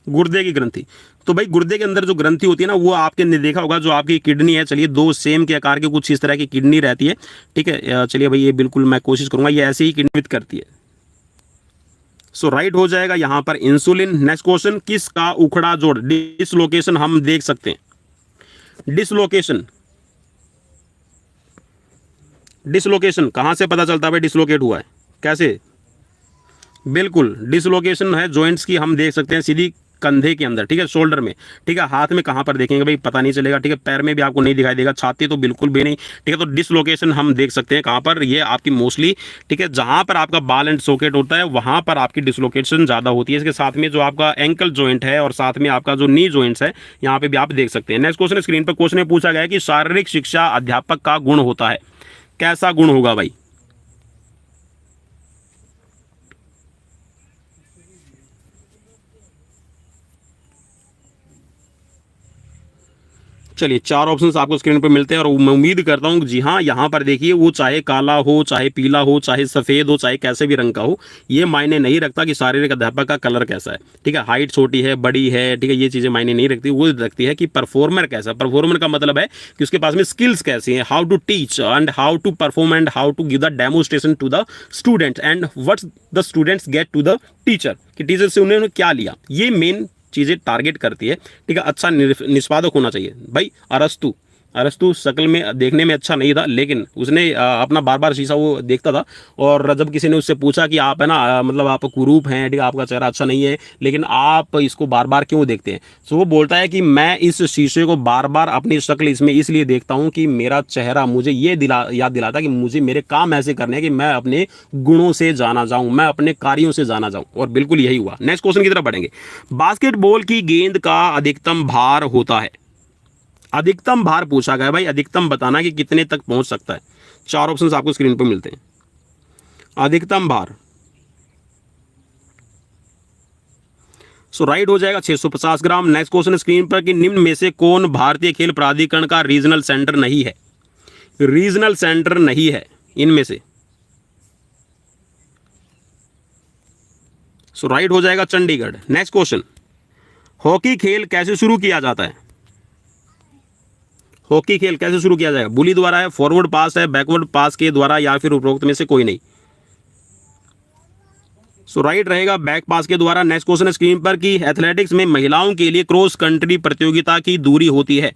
गुर्दे की ग्रंथि, तो भाई गुर्दे के अंदर जो ग्रंथि होती है ना, वो आपके ने देखा होगा जो आपकी किडनी है। चलिए, 2 सेम के आकार के कुछ इस तरह की किडनी रहती है। ठीक है, चलिए भाई, ये बिल्कुल मैं कोशिश करूंगा, ये ऐसे ही किडनी करती है। सो राइट हो जाएगा यहाँ पर इंसुलिन। नेक्स्ट क्वेश्चन, किसका उखड़ा जोड़ डिसलोकेशन हम देख सकते हैं? डिसलोकेशन कहां से पता चलता है भाई डिसलोकेट हुआ है? कैसे? बिल्कुल, डिसलोकेशन है जॉइंट्स की, हम देख सकते हैं सीधी कंधे के अंदर। ठीक है, शोल्डर में। ठीक है, हाथ में कहां पर देखेंगे भाई, पता नहीं चलेगा। ठीक है, पैर में भी आपको नहीं दिखाई देगा, छाती तो बिल्कुल भी नहीं। ठीक है, तो डिसलोकेशन हम देख सकते हैं कहां पर? ये आपकी मोस्टली, ठीक है, जहां पर आपका बाल एंड सॉकेट होता है वहां पर आपकी डिसलोकेशन ज़्यादा होती है। इसके साथ में जो आपका एंकल जॉइंट है और साथ में आपका जो नी जॉइंट्स है, यहाँ पे भी आप देख सकते हैं। नेक्स्ट क्वेश्चन स्क्रीन पर, क्वेश्चन में पूछा गया है कि शारीरिक शिक्षा अध्यापक का गुण होता है, कैसा गुण होगा भाई? चलिए, 4 ऑप्शंस आपको स्क्रीन पर मिलते हैं और मैं उम्मीद करता हूँ जी हाँ, यहाँ पर देखिए, वो चाहे काला हो, चाहे पीला हो, चाहे सफ़ेद हो, चाहे कैसे भी रंग का हो, ये मायने नहीं रखता कि शारीरिक अध्यापक का कलर कैसा है। ठीक है, हाइट छोटी है, बड़ी है, ठीक है, ये चीज़ें मायने नहीं रखती। वो रखती है कि परफॉर्मर कैसा है। परफॉर्मर का मतलब है कि उसके पास में स्किल्स कैसी हैं, how to teach and how to perform and how to give the demonstration to the students and what's the students get to the teacher, कि टीचर से उन्होंने क्या लिया। ये मेन चीज़ें टारगेट करती है। ठीक है, अच्छा निष्पादक होना चाहिए भाई। अरस्तु शक्ल में देखने में अच्छा नहीं था, लेकिन उसने अपना बार बार शीशा वो देखता था। और जब किसी ने उससे पूछा कि आप है ना मतलब आप कुरूप हैं, ठीक है, आपका चेहरा अच्छा नहीं है, लेकिन आप इसको बार बार क्यों देखते हैं? तो वो बोलता है कि मैं इस शीशे को बार बार अपनी शक्ल इसमें इसलिए देखता हूँ कि मेरा चेहरा मुझे ये याद दिलाता कि मुझे मेरे काम ऐसे करने हैं कि मैं अपने गुणों से जाना जाऊँ, मैं अपने कार्यों से जाना जाऊँ। और बिल्कुल यही हुआ। नेक्स्ट क्वेश्चन की तरफ बढ़ेंगे। बास्केटबॉल की गेंद का अधिकतम भार होता है, अधिकतम भार पूछा गया भाई, अधिकतम बताना कि कितने तक पहुंच सकता है। 4 ऑप्शंस आपको स्क्रीन पर मिलते हैं। अधिकतम भार, सो राइट हो जाएगा 650 ग्राम। नेक्स्ट क्वेश्चन स्क्रीन पर कि निम्न में से कौन भारतीय खेल प्राधिकरण का रीजनल सेंटर नहीं है? रीजनल सेंटर नहीं है इनमें से। सो राइट हो जाएगा चंडीगढ़। नेक्स्ट क्वेश्चन, हॉकी खेल कैसे शुरू किया जाता है? हॉकी खेल कैसे शुरू किया जाएगा? बुली द्वारा है, फॉरवर्ड पास है, बैकवर्ड पास के द्वारा, या फिर उपरोक्त में से कोई नहीं। सो राइट रहेगा बैक पास के द्वारा। नेक्स्ट क्वेश्चन है स्क्रीन पर कि एथलेटिक्स में महिलाओं के लिए क्रॉस कंट्री प्रतियोगिता की दूरी होती है।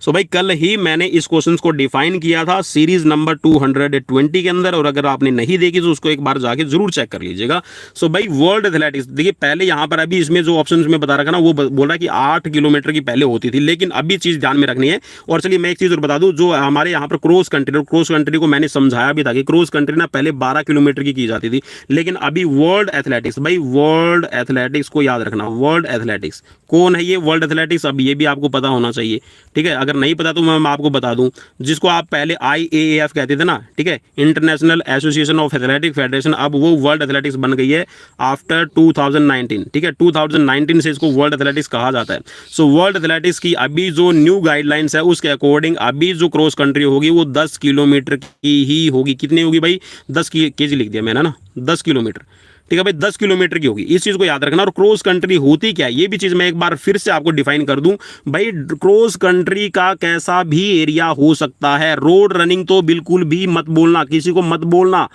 सो भाई कल ही मैंने इस क्वेश्चन को डिफाइन किया था सीरीज नंबर 220 के अंदर, और अगर आपने नहीं देखी तो उसको एक बार जाके जरूर चेक कर लीजिएगा। सो भाई वर्ल्ड एथलेटिक्स देखिए, पहले यहां पर अभी इसमें जो ऑप्शंस में बता रखा ना वो बोल रहा है कि 8 किलोमीटर की पहले होती थी, लेकिन अभी चीज ध्यान में रखनी है। और चलिए मैं एक चीज और बता दूं, जो हमारे यहाँ पर क्रॉस कंट्री को मैंने समझाया भी था कि क्रॉस कंट्री ना पहले 12 किलोमीटर की जाती थी, लेकिन अभी वर्ल्ड एथलेटिक्स, भाई वर्ल्ड एथलेटिक्स को याद रखना, वर्ल्ड एथलेटिक्स कौन है ये वर्ल्ड एथलेटिक्स, अब ये भी आपको पता होना चाहिए, ठीक है। अगर नहीं पता तो मैं आपको बता दूं, जिसको आप पहले IAAF कहते थे ना, ठीक है, international association of athletic federation, अब वो वर्ल्ड एथलेटिक्स बन गई है आफ्टर 2019, ठीक है। 2019 से इसको वर्ल्ड एथलेटिक्स कहा जाता है। सो वर्ल्ड एथलेटिक्स की अभी जो न्यू गाइडलाइंस है उसके अकॉर्डिंग अभी जो क्रॉस कंट्री होगी वो 10 किलोमीटर की ही होगी। कितनी होगी भाई? 10 केजी लिख दिया मैंने ना, 10 किलोमीटर, ठीक है भाई, 10 किलोमीटर की होगी। इस चीज को याद रखना। और क्रॉस कंट्री होती क्या है ये भी चीज मैं एक बार फिर से आपको डिफाइन कर दूं। भाई क्रॉस कंट्री का कैसा भी एरिया हो सकता है। रोड रनिंग तो बिल्कुल भी मत बोलना, किसी को मत बोलना।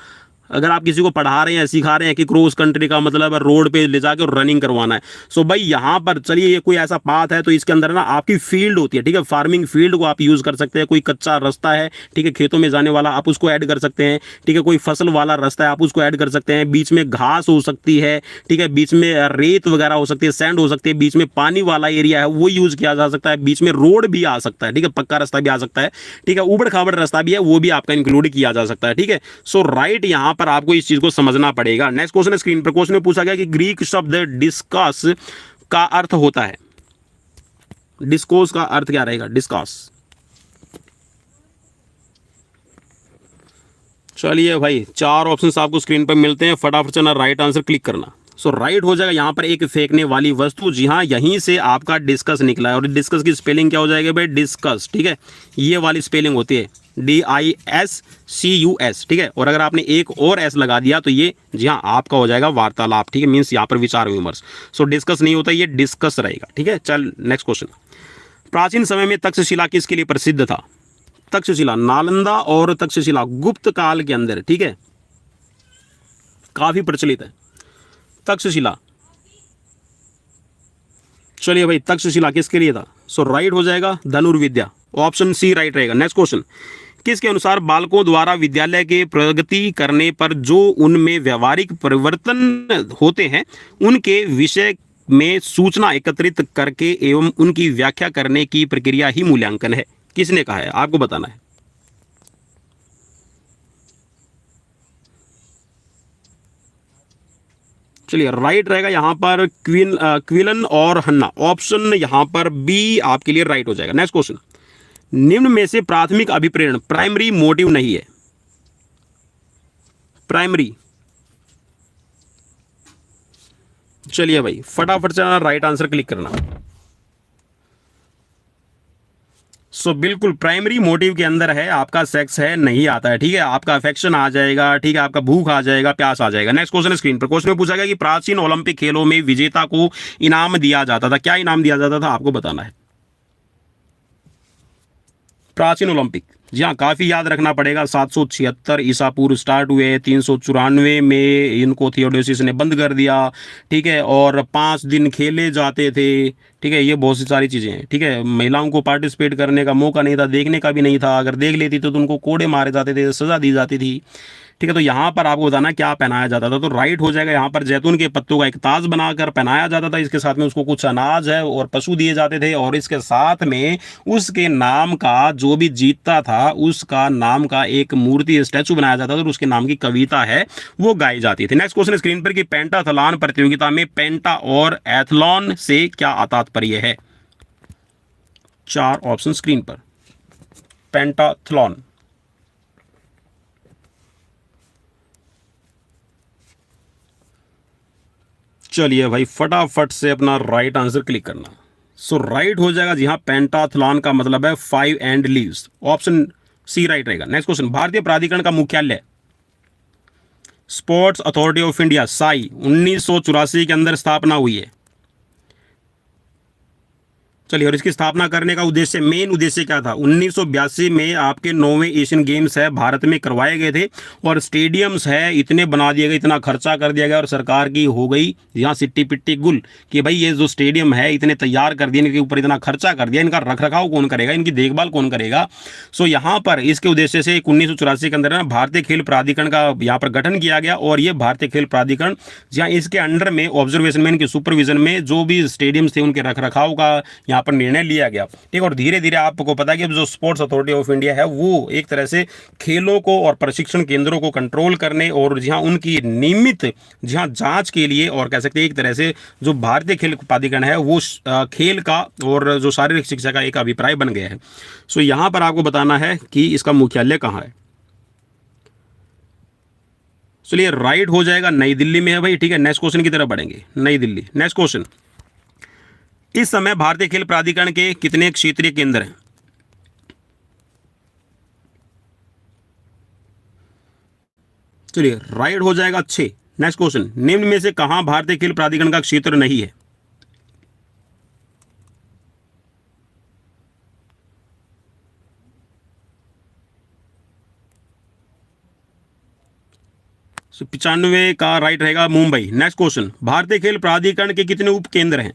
अगर आप किसी को पढ़ा रहे हैं, सिखा रहे हैं कि क्रॉस कंट्री का मतलब है रोड पे ले जाके रनिंग करवाना है। सो भाई यहाँ पर चलिए ये कोई ऐसा पाथ है तो इसके अंदर ना आपकी फील्ड होती है, ठीक है, फार्मिंग फील्ड को आप यूज कर सकते हैं। कोई कच्चा रास्ता है, ठीक है, खेतों में जाने वाला, आप उसको ऐड कर सकते हैं, ठीक है। कोई फसल वाला रास्ता है, आप उसको ऐड कर सकते हैं। बीच में घास हो सकती है, ठीक है, बीच में रेत वगैरह हो सकती है, सैंड हो सकती है, बीच में पानी वाला एरिया है वो यूज किया जा सकता है, बीच में रोड भी आ सकता है, ठीक है, पक्का रास्ता भी आ सकता है, ठीक है, उबड़ खाबड़ रास्ता भी है वो भी आपका इंक्लूड किया जा सकता है, ठीक है। सो राइट यहाँ पर आपको इस चीज को समझना पड़ेगा। नेक्स्ट क्वेश्चन है स्क्रीन पर। क्वेश्चन में पूछा गया कि ग्रीक शब्द डिस्कस का अर्थ होता है। डिस्कोस का अर्थ क्या रहेगा? डिस्कस। चलिए भाई 4 ऑप्शंस आपको स्क्रीन पर मिलते हैं, फटाफट से ना राइट आंसर क्लिक करना। सो राइट हो जाएगा यहाँ पर एक फेंकने वाली वस्तु। जी हाँ, यहीं से आपका डिस्कस निकला है। और डिस्कस की स्पेलिंग क्या हो जाएगी भाई? डिस्कस, ठीक है, ये वाली स्पेलिंग होती है DISCUS, ठीक है। और अगर आपने एक और S लगा दिया तो ये जी हाँ आपका हो जाएगा वार्तालाप, ठीक है, मीन्स यहाँ पर विचार विमर्श। सो डिस्कस नहीं होता, ये डिस्कस रहेगा, ठीक है। चल नेक्स्ट क्वेश्चन। प्राचीन समय में तक्षशिला किसके लिए प्रसिद्ध था? तक्षशिला, नालंदा और तक्षशिला गुप्त काल के अंदर, ठीक है, काफी प्रचलित है तक्षशिला। चलिए भाई तक्षशिला किसके लिए था? सो राइट हो जाएगा धनुर्विद्या, ऑप्शन सी राइट रहेगा। Next question. किसके अनुसार बालकों द्वारा विद्यालय के प्रगति करने पर जो उनमें व्यवहारिक परिवर्तन होते हैं उनके विषय में सूचना एकत्रित करके एवं उनकी व्याख्या करने की प्रक्रिया ही मूल्यांकन है? किसने कहा है? आपको बताना है। चलिए राइट रहेगा यहाँ पर क्विलन और हन्ना, ऑप्शन यहाँ पर बी आपके लिए राइट हो जाएगा। Next question. निम्न में से प्राथमिक अभिप्रेरण प्राइमरी मोटिव नहीं है। प्राइमरी, चलिए भाई फटाफट से राइट आंसर क्लिक करना। सो बिल्कुल प्राइमरी मोटिव के अंदर है आपका सेक्स है नहीं आता है, ठीक है, आपका अफेक्शन आ जाएगा, ठीक है, आपका भूख आ जाएगा, प्यास आ जाएगा। नेक्स्ट क्वेश्चन स्क्रीन पर। क्वेश्चन में पूछा गया कि प्राचीन ओलंपिक खेलों में विजेता को इनाम दिया जाता था। क्या इनाम दिया जाता था आपको बताना है। प्राचीन ओलंपिक, जी हाँ काफी याद रखना पड़ेगा। 776 ईसा पूर्व स्टार्ट हुए, 394 में इनको थियोडोसिस ने बंद कर दिया, ठीक है, और 5 दिन खेले जाते थे, ठीक है, ये बहुत सी सारी चीजें हैं, ठीक है। महिलाओं को पार्टिसिपेट करने का मौका नहीं था, देखने का भी नहीं था, अगर देख लेती तो उनको कोड़े मारे जाते थे, सजा दी जाती थी, ठीक है। तो यहाँ पर आपको बताना क्या पहनाया जाता था, तो राइट हो जाएगा यहाँ पर जैतून के पत्तों का एक ताज बनाकर पहनाया जाता था। इसके साथ में उसको कुछ अनाज है और पशु दिए जाते थे, और इसके साथ में उसके नाम का जो भी जीतता था उसका नाम का एक मूर्ति स्टैचू बनाया जाता था और उसके नाम की कविता है वो गाई जाती थी। नेक्स्ट क्वेश्चन स्क्रीन पर कि पेंटाथलॉन प्रतियोगिता में पेंटा और एथलॉन से क्या तात्पर्य है? 4 ऑप्शन स्क्रीन पर। पेंटाथलॉन, चलिए भाई फटाफट से अपना राइट आंसर क्लिक करना। सो राइट हो जाएगा जी हाँ, पेंटाथलॉन का मतलब है 5 and leaves, option C right रहेगा। Next question. भारतीय प्राधिकरण का मुख्यालय sports authority of India SAI 1984 के अंदर स्थापना हुई है। चलिए, और इसकी स्थापना करने का उद्देश्य, मेन उद्देश्य क्या था? 1982 में आपके 9वें एशियन गेम्स है भारत में करवाए गए थे और स्टेडियम्स है इतने बना दिए गए, इतना खर्चा कर दिया गया और सरकार की हो गई यहाँ सिट्टी पिट्टी गुल कि भाई ये जो स्टेडियम है इतने तैयार कर दिए, इनके ऊपर इतना खर्चा कर दिया, इनका रख रखाव कौन करेगा, इनकी देखभाल कौन करेगा? सो यहाँ पर इसके उद्देश्य से 1984 के अंदर ना भारतीय खेल प्राधिकरण का यहाँ पर गठन किया गया और ये भारतीय खेल प्राधिकरण जहाँ इसके अंडर में ऑब्जर्वेशन में, इनके सुपरविजन में जो भी स्टेडियम्स थे उनके रख रखाव का यहाँ पर निर्णय लिया गया। ठीक, और धीरे धीरे आपको पता है कि जो स्पोर्ट्स अथॉरिटी ऑफ इंडिया है वो एक तरह से खेलों को और प्रशिक्षण केंद्रों को कंट्रोल करने और जहां उनकी नियमित जहां जांच के लिए, और कह सकते हैं एक तरह से जो भारतीय खेल प्राधिकरण है वो खेल का और जो शारीरिक शिक्षा का एक अभिप्राय बन गया है। सो यहां पर आपको बताना है कि इसका मुख्यालय कहां है। चलिए, राइट हो जाएगा, नई दिल्ली में है भाई। ठीक है, नेक्स्ट क्वेश्चन की तरफ बढ़ेंगे। नई दिल्ली, नेक्स्ट क्वेश्चन। इस समय भारतीय खेल प्राधिकरण के कितने क्षेत्रीय केंद्र हैं? चलिए, राइट हो जाएगा 6। नेक्स्ट क्वेश्चन, निम्न में से कहां भारतीय खेल प्राधिकरण का क्षेत्र नहीं है? तो 95 का राइट रहेगा मुंबई। नेक्स्ट क्वेश्चन, भारतीय खेल प्राधिकरण के कितने उप केंद्र हैं?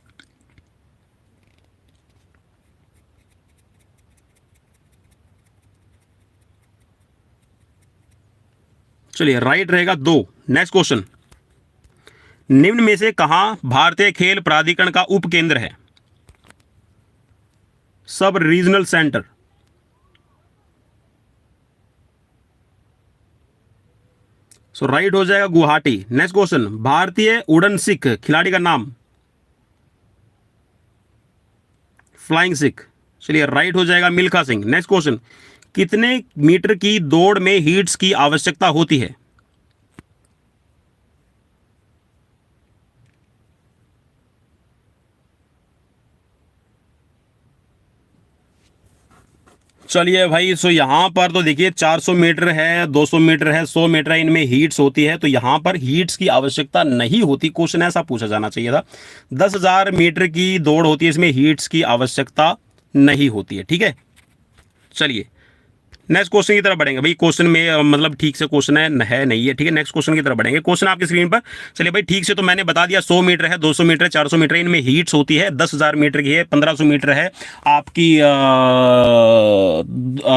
चलिए, राइट रहेगा 2। नेक्स्ट क्वेश्चन, निम्न में से कहां भारतीय खेल प्राधिकरण का उप केंद्र है? सब रीजनल सेंटर। सो राइट हो जाएगा गुवाहाटी। नेक्स्ट क्वेश्चन, भारतीय उड़न सिख खिलाड़ी का नाम? फ्लाइंग सिख। चलिए, राइट हो जाएगा मिल्खा सिंह। नेक्स्ट क्वेश्चन, कितने मीटर की दौड़ में हीट्स की आवश्यकता होती है? चलिए भाई, सो यहां पर तो देखिए 400 मीटर है, 200 मीटर है, 100 मीटर है, इनमें हीट्स होती है, तो यहां पर हीट्स की आवश्यकता नहीं होती। क्वेश्चन ऐसा पूछा जाना चाहिए था। 10,000 मीटर की दौड़ होती है, इसमें हीट्स की आवश्यकता नहीं होती है। ठीक है, चलिए नेक्स्ट क्वेश्चन की तरफ बढ़ेंगे। भाई क्वेश्चन में मतलब ठीक से क्वेश्चन है नहीं है। ठीक है, नेक्स्ट क्वेश्चन की तरफ बढ़ेंगे। क्वेश्चन आपकी स्क्रीन पर। चलिए भाई, ठीक से तो मैंने बता दिया, 100 मीटर है, 200 मीटर है, 400 मीटर है, इनमें हीट्स होती है। 10,000 मीटर की है, 1500 मीटर है, आपकी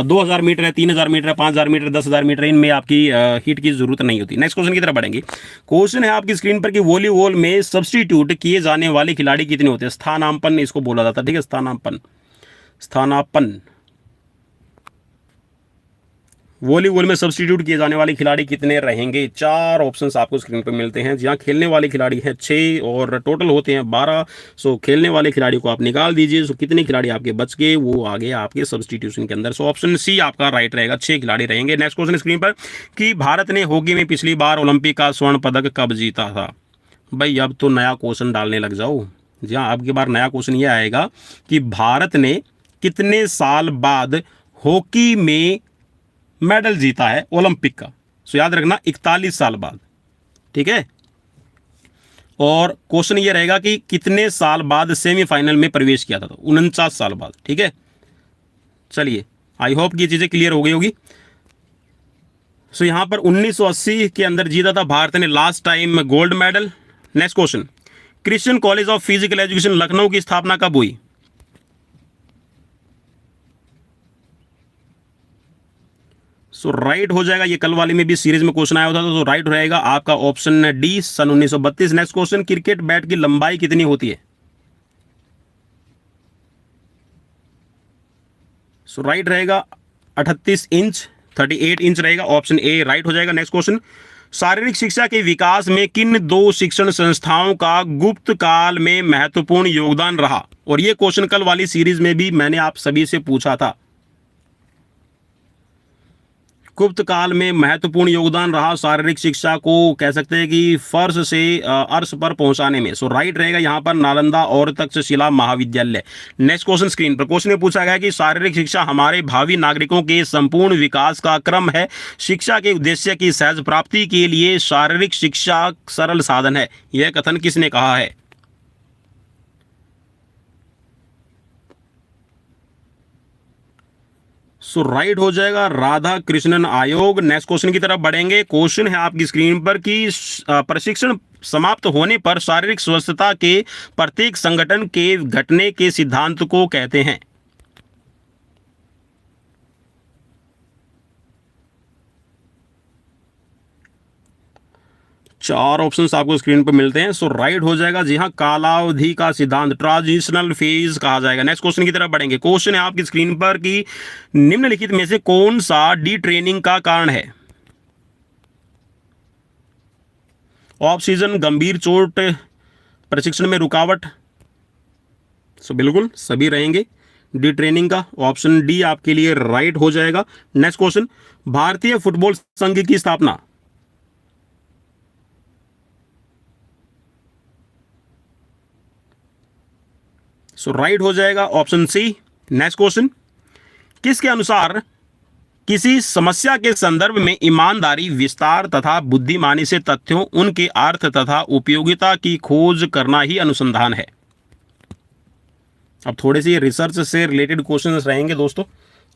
2,000 मीटर है, 3,000 मीटर है, 5,000 मीटर, 10,000 मीटर, इनमें आपकी हीट की जरूरत नहीं होती। नेक्स्ट क्वेश्चन की तरफ बढ़ेंगे। क्वेश्चन है आपकी स्क्रीन पर कि वॉलीबॉल में सब्सटीट्यूट किए जाने वाले खिलाड़ी कितने होते हैं? स्थानापन्न इसको बोला जाता है। ठीक है, स्थानापन्न, स्थानापन्न। वॉलीबॉल में सब्स्टिट्यूट किए जाने वाले खिलाड़ी कितने रहेंगे? 4 ऑप्शंस आपको स्क्रीन पर मिलते हैं, जहां खेलने वाले खिलाड़ी हैं 6 और टोटल होते हैं 12। सो खेलने वाले खिलाड़ी को आप निकाल दीजिए। सो कितने खिलाड़ी आपके बच गए, वो आ गए आपके सब्स्टिट्यूशन के अंदर। सो ऑप्शन सी आपका राइट रहेगा, 6 खिलाड़ी रहेंगे। नेक्स्ट क्वेश्चन स्क्रीन पर कि भारत ने हॉकी में पिछली बार ओलंपिक का स्वर्ण पदक कब जीता था? भाई अब तो नया क्वेश्चन डालने लग जाओ। जहाँ अब की बार नया क्वेश्चन ये आएगा कि भारत ने कितने साल बाद हॉकी में मेडल जीता है ओलंपिक का? सो याद रखना 41 साल बाद। ठीक है, और क्वेश्चन ये रहेगा कि कितने साल बाद सेमीफाइनल में प्रवेश किया था? तो 49 साल बाद। ठीक है, चलिए आई होप कि ये चीजें क्लियर हो गई होगी। सो यहां पर 1980 के अंदर जीता था भारत ने last time gold medal. Next question, Christian college of physical education Lucknow की स्थापना कब हुई? सो राइट हो जाएगा, ये कल वाली में भी सीरीज में क्वेश्चन आया होता था, तो राइट रहेगा आपका ऑप्शन डी, सन 1932। नेक्स्ट क्वेश्चन, क्रिकेट बैट की लंबाई कितनी होती है? सो राइट रहेगा 38 इंच, 38 इंच रहेगा, ऑप्शन ए राइट हो जाएगा। नेक्स्ट क्वेश्चन, शारीरिक शिक्षा के विकास में किन 2 शिक्षण संस्थाओं का गुप्त काल में महत्वपूर्ण योगदान रहा? और ये क्वेश्चन कल वाली सीरीज में भी मैंने आप सभी से पूछा था। गुप्त काल में महत्वपूर्ण योगदान रहा शारीरिक शिक्षा को कह सकते हैं कि फर्श से अर्श पर पहुंचाने में। सो राइट रहेगा यहाँ पर नालंदा और तक्षशिला महाविद्यालय। नेक्स्ट क्वेश्चन स्क्रीन पर क्वेश्चन में पूछा गया कि शारीरिक शिक्षा हमारे भावी नागरिकों के संपूर्ण विकास का क्रम है। शिक्षा के उद्देश्य की सहज प्राप्ति के लिए शारीरिक शिक्षा सरल साधन है। यह कथन किसने कहा है? सो राइट हो जाएगा राधा कृष्णन आयोग। नेक्स्ट क्वेश्चन की तरफ बढ़ेंगे। क्वेश्चन है आपकी स्क्रीन पर कि प्रशिक्षण समाप्त होने पर शारीरिक स्वस्थता के प्रत्येक संगठन के घटने के सिद्धांत को कहते हैं। चार ऑप्शंस आपको स्क्रीन पर मिलते हैं। सो राइट हो जाएगा जी हाँ, कालावधि का सिद्धांत, ट्रांजिशनल फेज कहा जाएगा। नेक्स्ट क्वेश्चन की तरफ बढ़ेंगे। क्वेश्चन है आपकी स्क्रीन पर कि निम्नलिखित में से कौन सा डी ट्रेनिंग का कारण है? ऑफ सीजन, गंभीर चोट, प्रशिक्षण में रुकावट। सो बिल्कुल सभी रहेंगे डी ट्रेनिंग का। ऑप्शन डी आपके लिए राइट हो जाएगा। नेक्स्ट क्वेश्चन, भारतीय फुटबॉल संघ की स्थापना। सो राइट हो जाएगा ऑप्शन सी। नेक्स्ट क्वेश्चन, किसके अनुसार किसी समस्या के संदर्भ में ईमानदारी, विस्तार तथा बुद्धिमानी से तथ्यों, उनके अर्थ तथा उपयोगिता की खोज करना ही अनुसंधान है। अब थोड़े से रिसर्च से रिलेटेड क्वेश्चंस रहेंगे दोस्तों,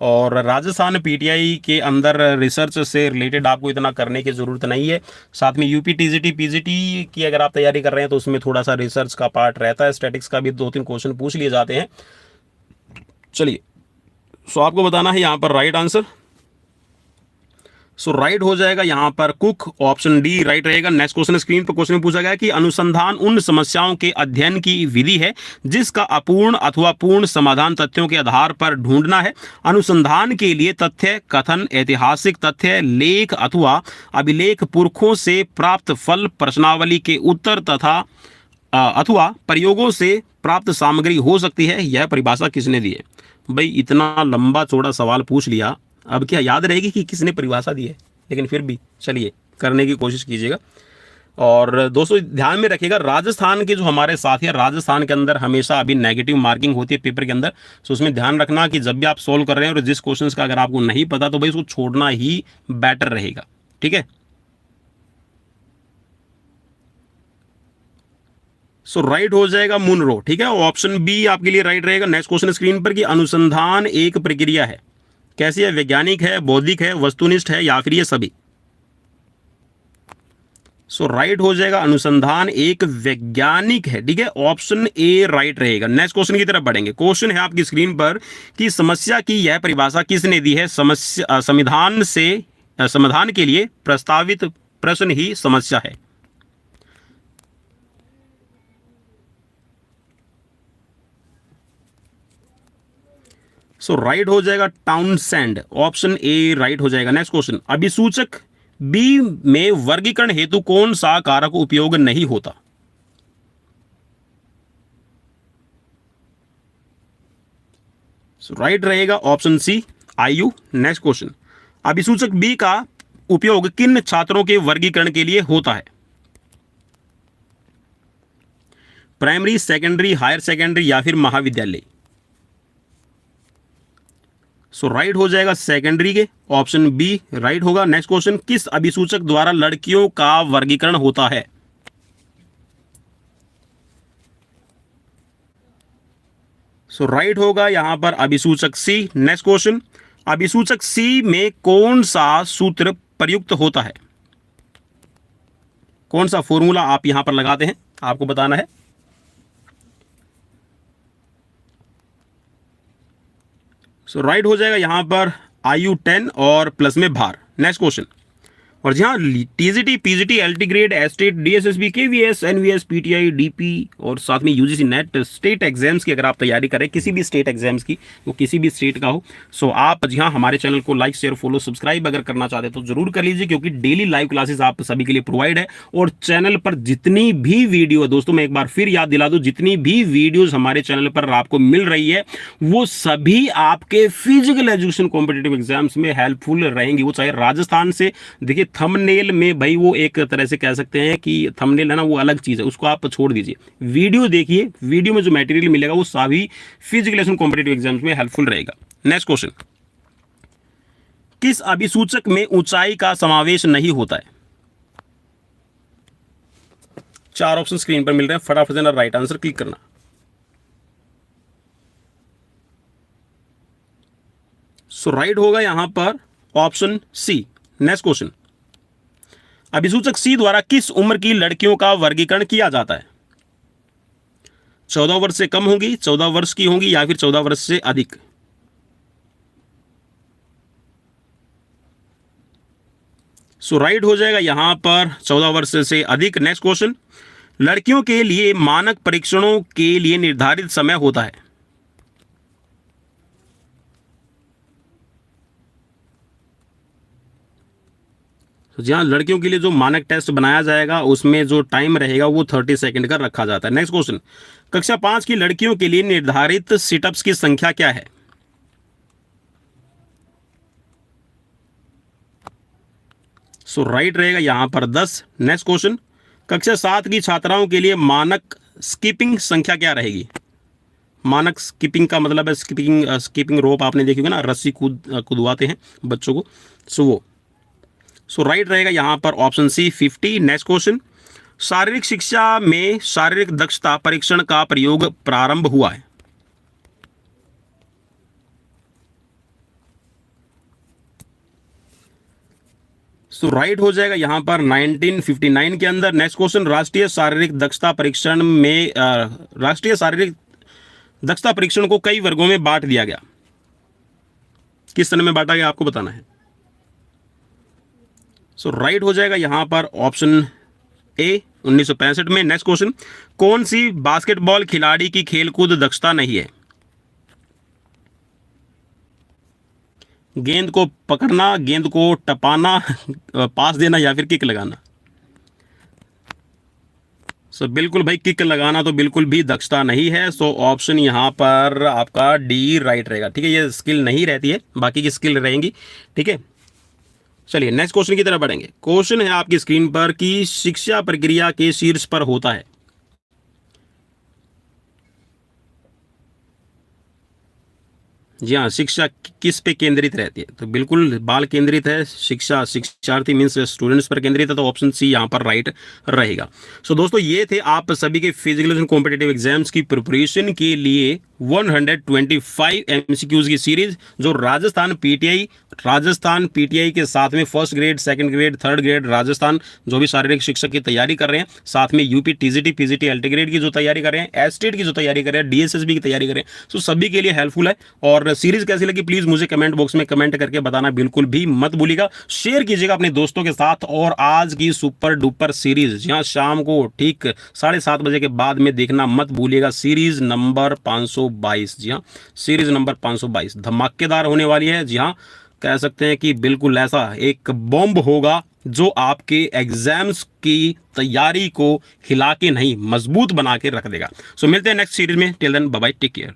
और राजस्थान पीटीआई के अंदर रिसर्च से रिलेटेड आपको इतना करने की ज़रूरत नहीं है। साथ में यूपी टीजीटी पीजीटी की अगर आप तैयारी कर रहे हैं तो उसमें थोड़ा सा रिसर्च का पार्ट रहता है, स्टैटिक्स का भी 2-3 क्वेश्चन पूछ लिए जाते हैं। चलिए, सो आपको बताना है यहाँ पर राइट आंसर। सो राइट हो जाएगा यहाँ पर कुक, ऑप्शन डी राइट रहेगा। नेक्स्ट क्वेश्चन स्क्रीन पर क्वेश्चन में पूछा गया कि अनुसंधान उन समस्याओं के अध्ययन की विधि है जिसका अपूर्ण अथवा पूर्ण समाधान तथ्यों के आधार पर ढूंढना है। अनुसंधान के लिए तथ्य, कथन, ऐतिहासिक तथ्य, लेख अथवा अभिलेख, पुरखों से प्राप्त फल, प्रश्नावली के उत्तर तथा अथवा प्रयोगों से प्राप्त सामग्री हो सकती है। यह परिभाषा किसने दी है? भाई इतना लंबा चौड़ा सवाल पूछ लिया, अब क्या याद रहेगी कि किसने परिभाषा दी है? लेकिन फिर भी चलिए करने की कोशिश कीजिएगा। और दोस्तों ध्यान में रखिएगा, राजस्थान के जो हमारे साथी हैं, राजस्थान के अंदर हमेशा अभी नेगेटिव मार्किंग होती है पेपर के अंदर। सो उसमें ध्यान रखना कि जब भी आप सोल्व कर रहे हैं और जिस क्वेश्चन का अगर आपको नहीं पता तो भाई उसको छोड़ना ही बेटर रहेगा, ठीक है। सो राइट हो जाएगा मुनरो, ठीक है। ऑप्शन बी आपके लिए राइट रहेगा। नेक्स्ट क्वेश्चन स्क्रीन पर कि अनुसंधान एक प्रक्रिया है। कैसी है? वैज्ञानिक है, बौद्धिक है, वस्तुनिष्ठ है या फिर ये सभी? सो राइट हो जाएगा, अनुसंधान एक वैज्ञानिक है, ठीक है। ऑप्शन ए राइट रहेगा। नेक्स्ट क्वेश्चन की तरफ बढ़ेंगे। क्वेश्चन है आपकी स्क्रीन पर कि समस्या की यह परिभाषा किसने दी है? समस्या समाधान के लिए प्रस्तावित प्रश्न ही समस्या है। सो राइट हो जाएगा टाउनसेंड, ऑप्शन ए राइट हो जाएगा। नेक्स्ट क्वेश्चन, अभिसूचक बी में वर्गीकरण हेतु कौन सा कारक उपयोग नहीं होता? सो राइट रहेगा ऑप्शन सी आयु। नेक्स्ट क्वेश्चन, अभिसूचक बी का उपयोग किन छात्रों के वर्गीकरण के लिए होता है? प्राइमरी, सेकेंडरी, हायर सेकेंडरी या फिर महाविद्यालय? सो राइट हो जाएगा सेकेंडरी के, ऑप्शन बी राइट होगा। नेक्स्ट क्वेश्चन, किस अभिसूचक द्वारा लड़कियों का वर्गीकरण होता है? सो राइट होगा यहां पर अभिसूचक सी। नेक्स्ट क्वेश्चन, अभिसूचक सी में कौन सा सूत्र प्रयुक्त होता है? कौन सा फॉर्मूला आप यहां पर लगाते हैं, आपको बताना है। सो राइट हो जाएगा यहां पर आयु 10 और प्लस में भार। नेक्स्ट क्वेश्चन, और जहाँ TGT, PGT, LT grade, STET, DSSB, KVS, NVS, PTI, DP और साथ में यूजीसी नेट स्टेट एग्जाम्स की अगर आप तैयारी करें, किसी भी स्टेट एग्जाम्स की, वो किसी भी स्टेट का हो, सो आप जी हाँ हमारे चैनल को लाइक, शेयर, फॉलो, सब्सक्राइब अगर करना चाहते हैं तो जरूर कर लीजिए, क्योंकि डेली लाइव क्लासेस आप सभी के लिए प्रोवाइड है। और चैनल पर जितनी भी वीडियो, दोस्तों मैं एक बार फिर याद दिला दूं, जितनी भी वीडियोज हमारे चैनल पर आपको मिल रही है वो सभी आपके फिजिकल एजुकेशन कॉम्पिटेटिव एग्जाम्स में हेल्पफुल रहेंगी। वो चाहे राजस्थान से, देखिए थंबनेल में भाई वो एक तरह से कह सकते हैं कि थंबनेल है ना, वो अलग चीज़ है, उसको आप छोड़ दीजिए, वीडियो देखिए, वीडियो में जो मटेरियल मिलेगा वो सभी फिजिकल एजुकेशन कॉम्पिटेटिव एग्जाम्स में हेल्पफुल रहेगा। नेक्स्ट क्वेश्चन, किस अभिसूचक में ऊंचाई का समावेश नहीं होता है? 4 ऑप्शन स्क्रीन पर मिल रहे हैं, फटाफट से ना राइट आंसर क्लिक करना। सो राइट होगा यहां पर ऑप्शन सी। नेक्स्ट क्वेश्चन, अभिसूचक सी द्वारा किस उम्र की लड़कियों का वर्गीकरण किया जाता है? 14 वर्ष से कम होंगी, 14 वर्ष की होंगी, या फिर 14 वर्ष से अधिक? सो राइट हो जाएगा यहां पर 14 वर्ष से अधिक। नेक्स्ट क्वेश्चन, लड़कियों के लिए मानक परीक्षणों के लिए निर्धारित समय होता है? जी हाँ, लड़कियों के लिए जो मानक टेस्ट बनाया जाएगा उसमें जो टाइम रहेगा वो 30 सेकंड का रखा जाता है। नेक्स्ट क्वेश्चन, कक्षा 5 की लड़कियों के लिए निर्धारित सिटअप्स की संख्या क्या है? सो राइट रहेगा यहां पर 10। नेक्स्ट क्वेश्चन, कक्षा 7 की छात्राओं के लिए मानक स्कीपिंग संख्या क्या रहेगी? मानक स्कीपिंग का मतलब है स्कीपिंग रोप आपने देखी होगी ना, रस्सी कूदवाते हैं बच्चों को, सो राइट रहेगा यहां पर ऑप्शन सी 50। नेक्स्ट क्वेश्चन, शारीरिक शिक्षा में शारीरिक दक्षता परीक्षण का प्रयोग प्रारंभ हुआ है? सो राइट हो जाएगा यहां पर 1959 के अंदर। नेक्स्ट क्वेश्चन, राष्ट्रीय शारीरिक दक्षता परीक्षण में राष्ट्रीय शारीरिक दक्षता परीक्षण को कई वर्गों में बांट दिया गया, किस सन में बांटा गया आपको बताना है। सो राइट हो जाएगा यहां पर ऑप्शन ए 1965 में। नेक्स्ट क्वेश्चन, कौन सी बास्केटबॉल खिलाड़ी की खेलकूद दक्षता नहीं है? गेंद को पकड़ना, गेंद को टपाना, पास देना, या फिर किक लगाना? सो बिल्कुल भाई, किक लगाना तो बिल्कुल भी दक्षता नहीं है। सो ऑप्शन यहां पर आपका डी राइट रहेगा। ठीक है, ये स्किल नहीं रहती है, बाकी की स्किल रहेंगी। ठीक है, चलिए नेक्स्ट क्वेश्चन की तरफ बढ़ेंगे। क्वेश्चन है आपकी स्क्रीन पर कि शिक्षा प्रक्रिया के शीर्ष पर होता है? जी हाँ, शिक्षा किस पे केंद्रित रहती है? तो बिल्कुल बाल केंद्रित है शिक्षा, शिक्षार्थी मीन्स स्टूडेंट्स पर केंद्रित है, तो ऑप्शन सी यहाँ पर राइट रहेगा। सो दोस्तों, ये थे आप सभी के फिजिकल एंड कॉम्पिटिटिव एग्जाम्स की प्रिपरेशन के लिए 125 एमसीक्यूज की सीरीज, जो राजस्थान पीटीआई के साथ में first grade, second grade, third grade Rajasthan जो भी शारीरिक शिक्षक की तैयारी कर रहे हैं, साथ में UP TGT PGT LT grade की जो तैयारी कर रहे हैं, एस्टेट की जो तैयारी कर रहे हैं, डीएसएसबी की तैयारी कर रहे हैं, सो सभी के लिए हेल्पफुल है। और सीरीज कैसी लगी प्लीज मुझे कमेंट बॉक्स में कमेंट करके बताना बिल्कुल भी मत भूलिएगा। शेयर कीजिएगा अपने दोस्तों के साथ। और आज की सुपर डुपर सीरीज जहां शाम को ठीक 7:30 बजे के बाद में देखना मत भूलिएगा, सीरीज नंबर 522। जी हाँ, सीरीज नंबर 522 धमाकेदार होने वाली है। जी हाँ, कह सकते हैं कि बिल्कुल ऐसा एक बॉम्ब होगा जो आपके एग्जाम्स की तैयारी को हिला के नहीं, मजबूत बना के रख देगा। सो मिलते हैं नेक्स्ट सीरीज में। Till then bye bye, take care.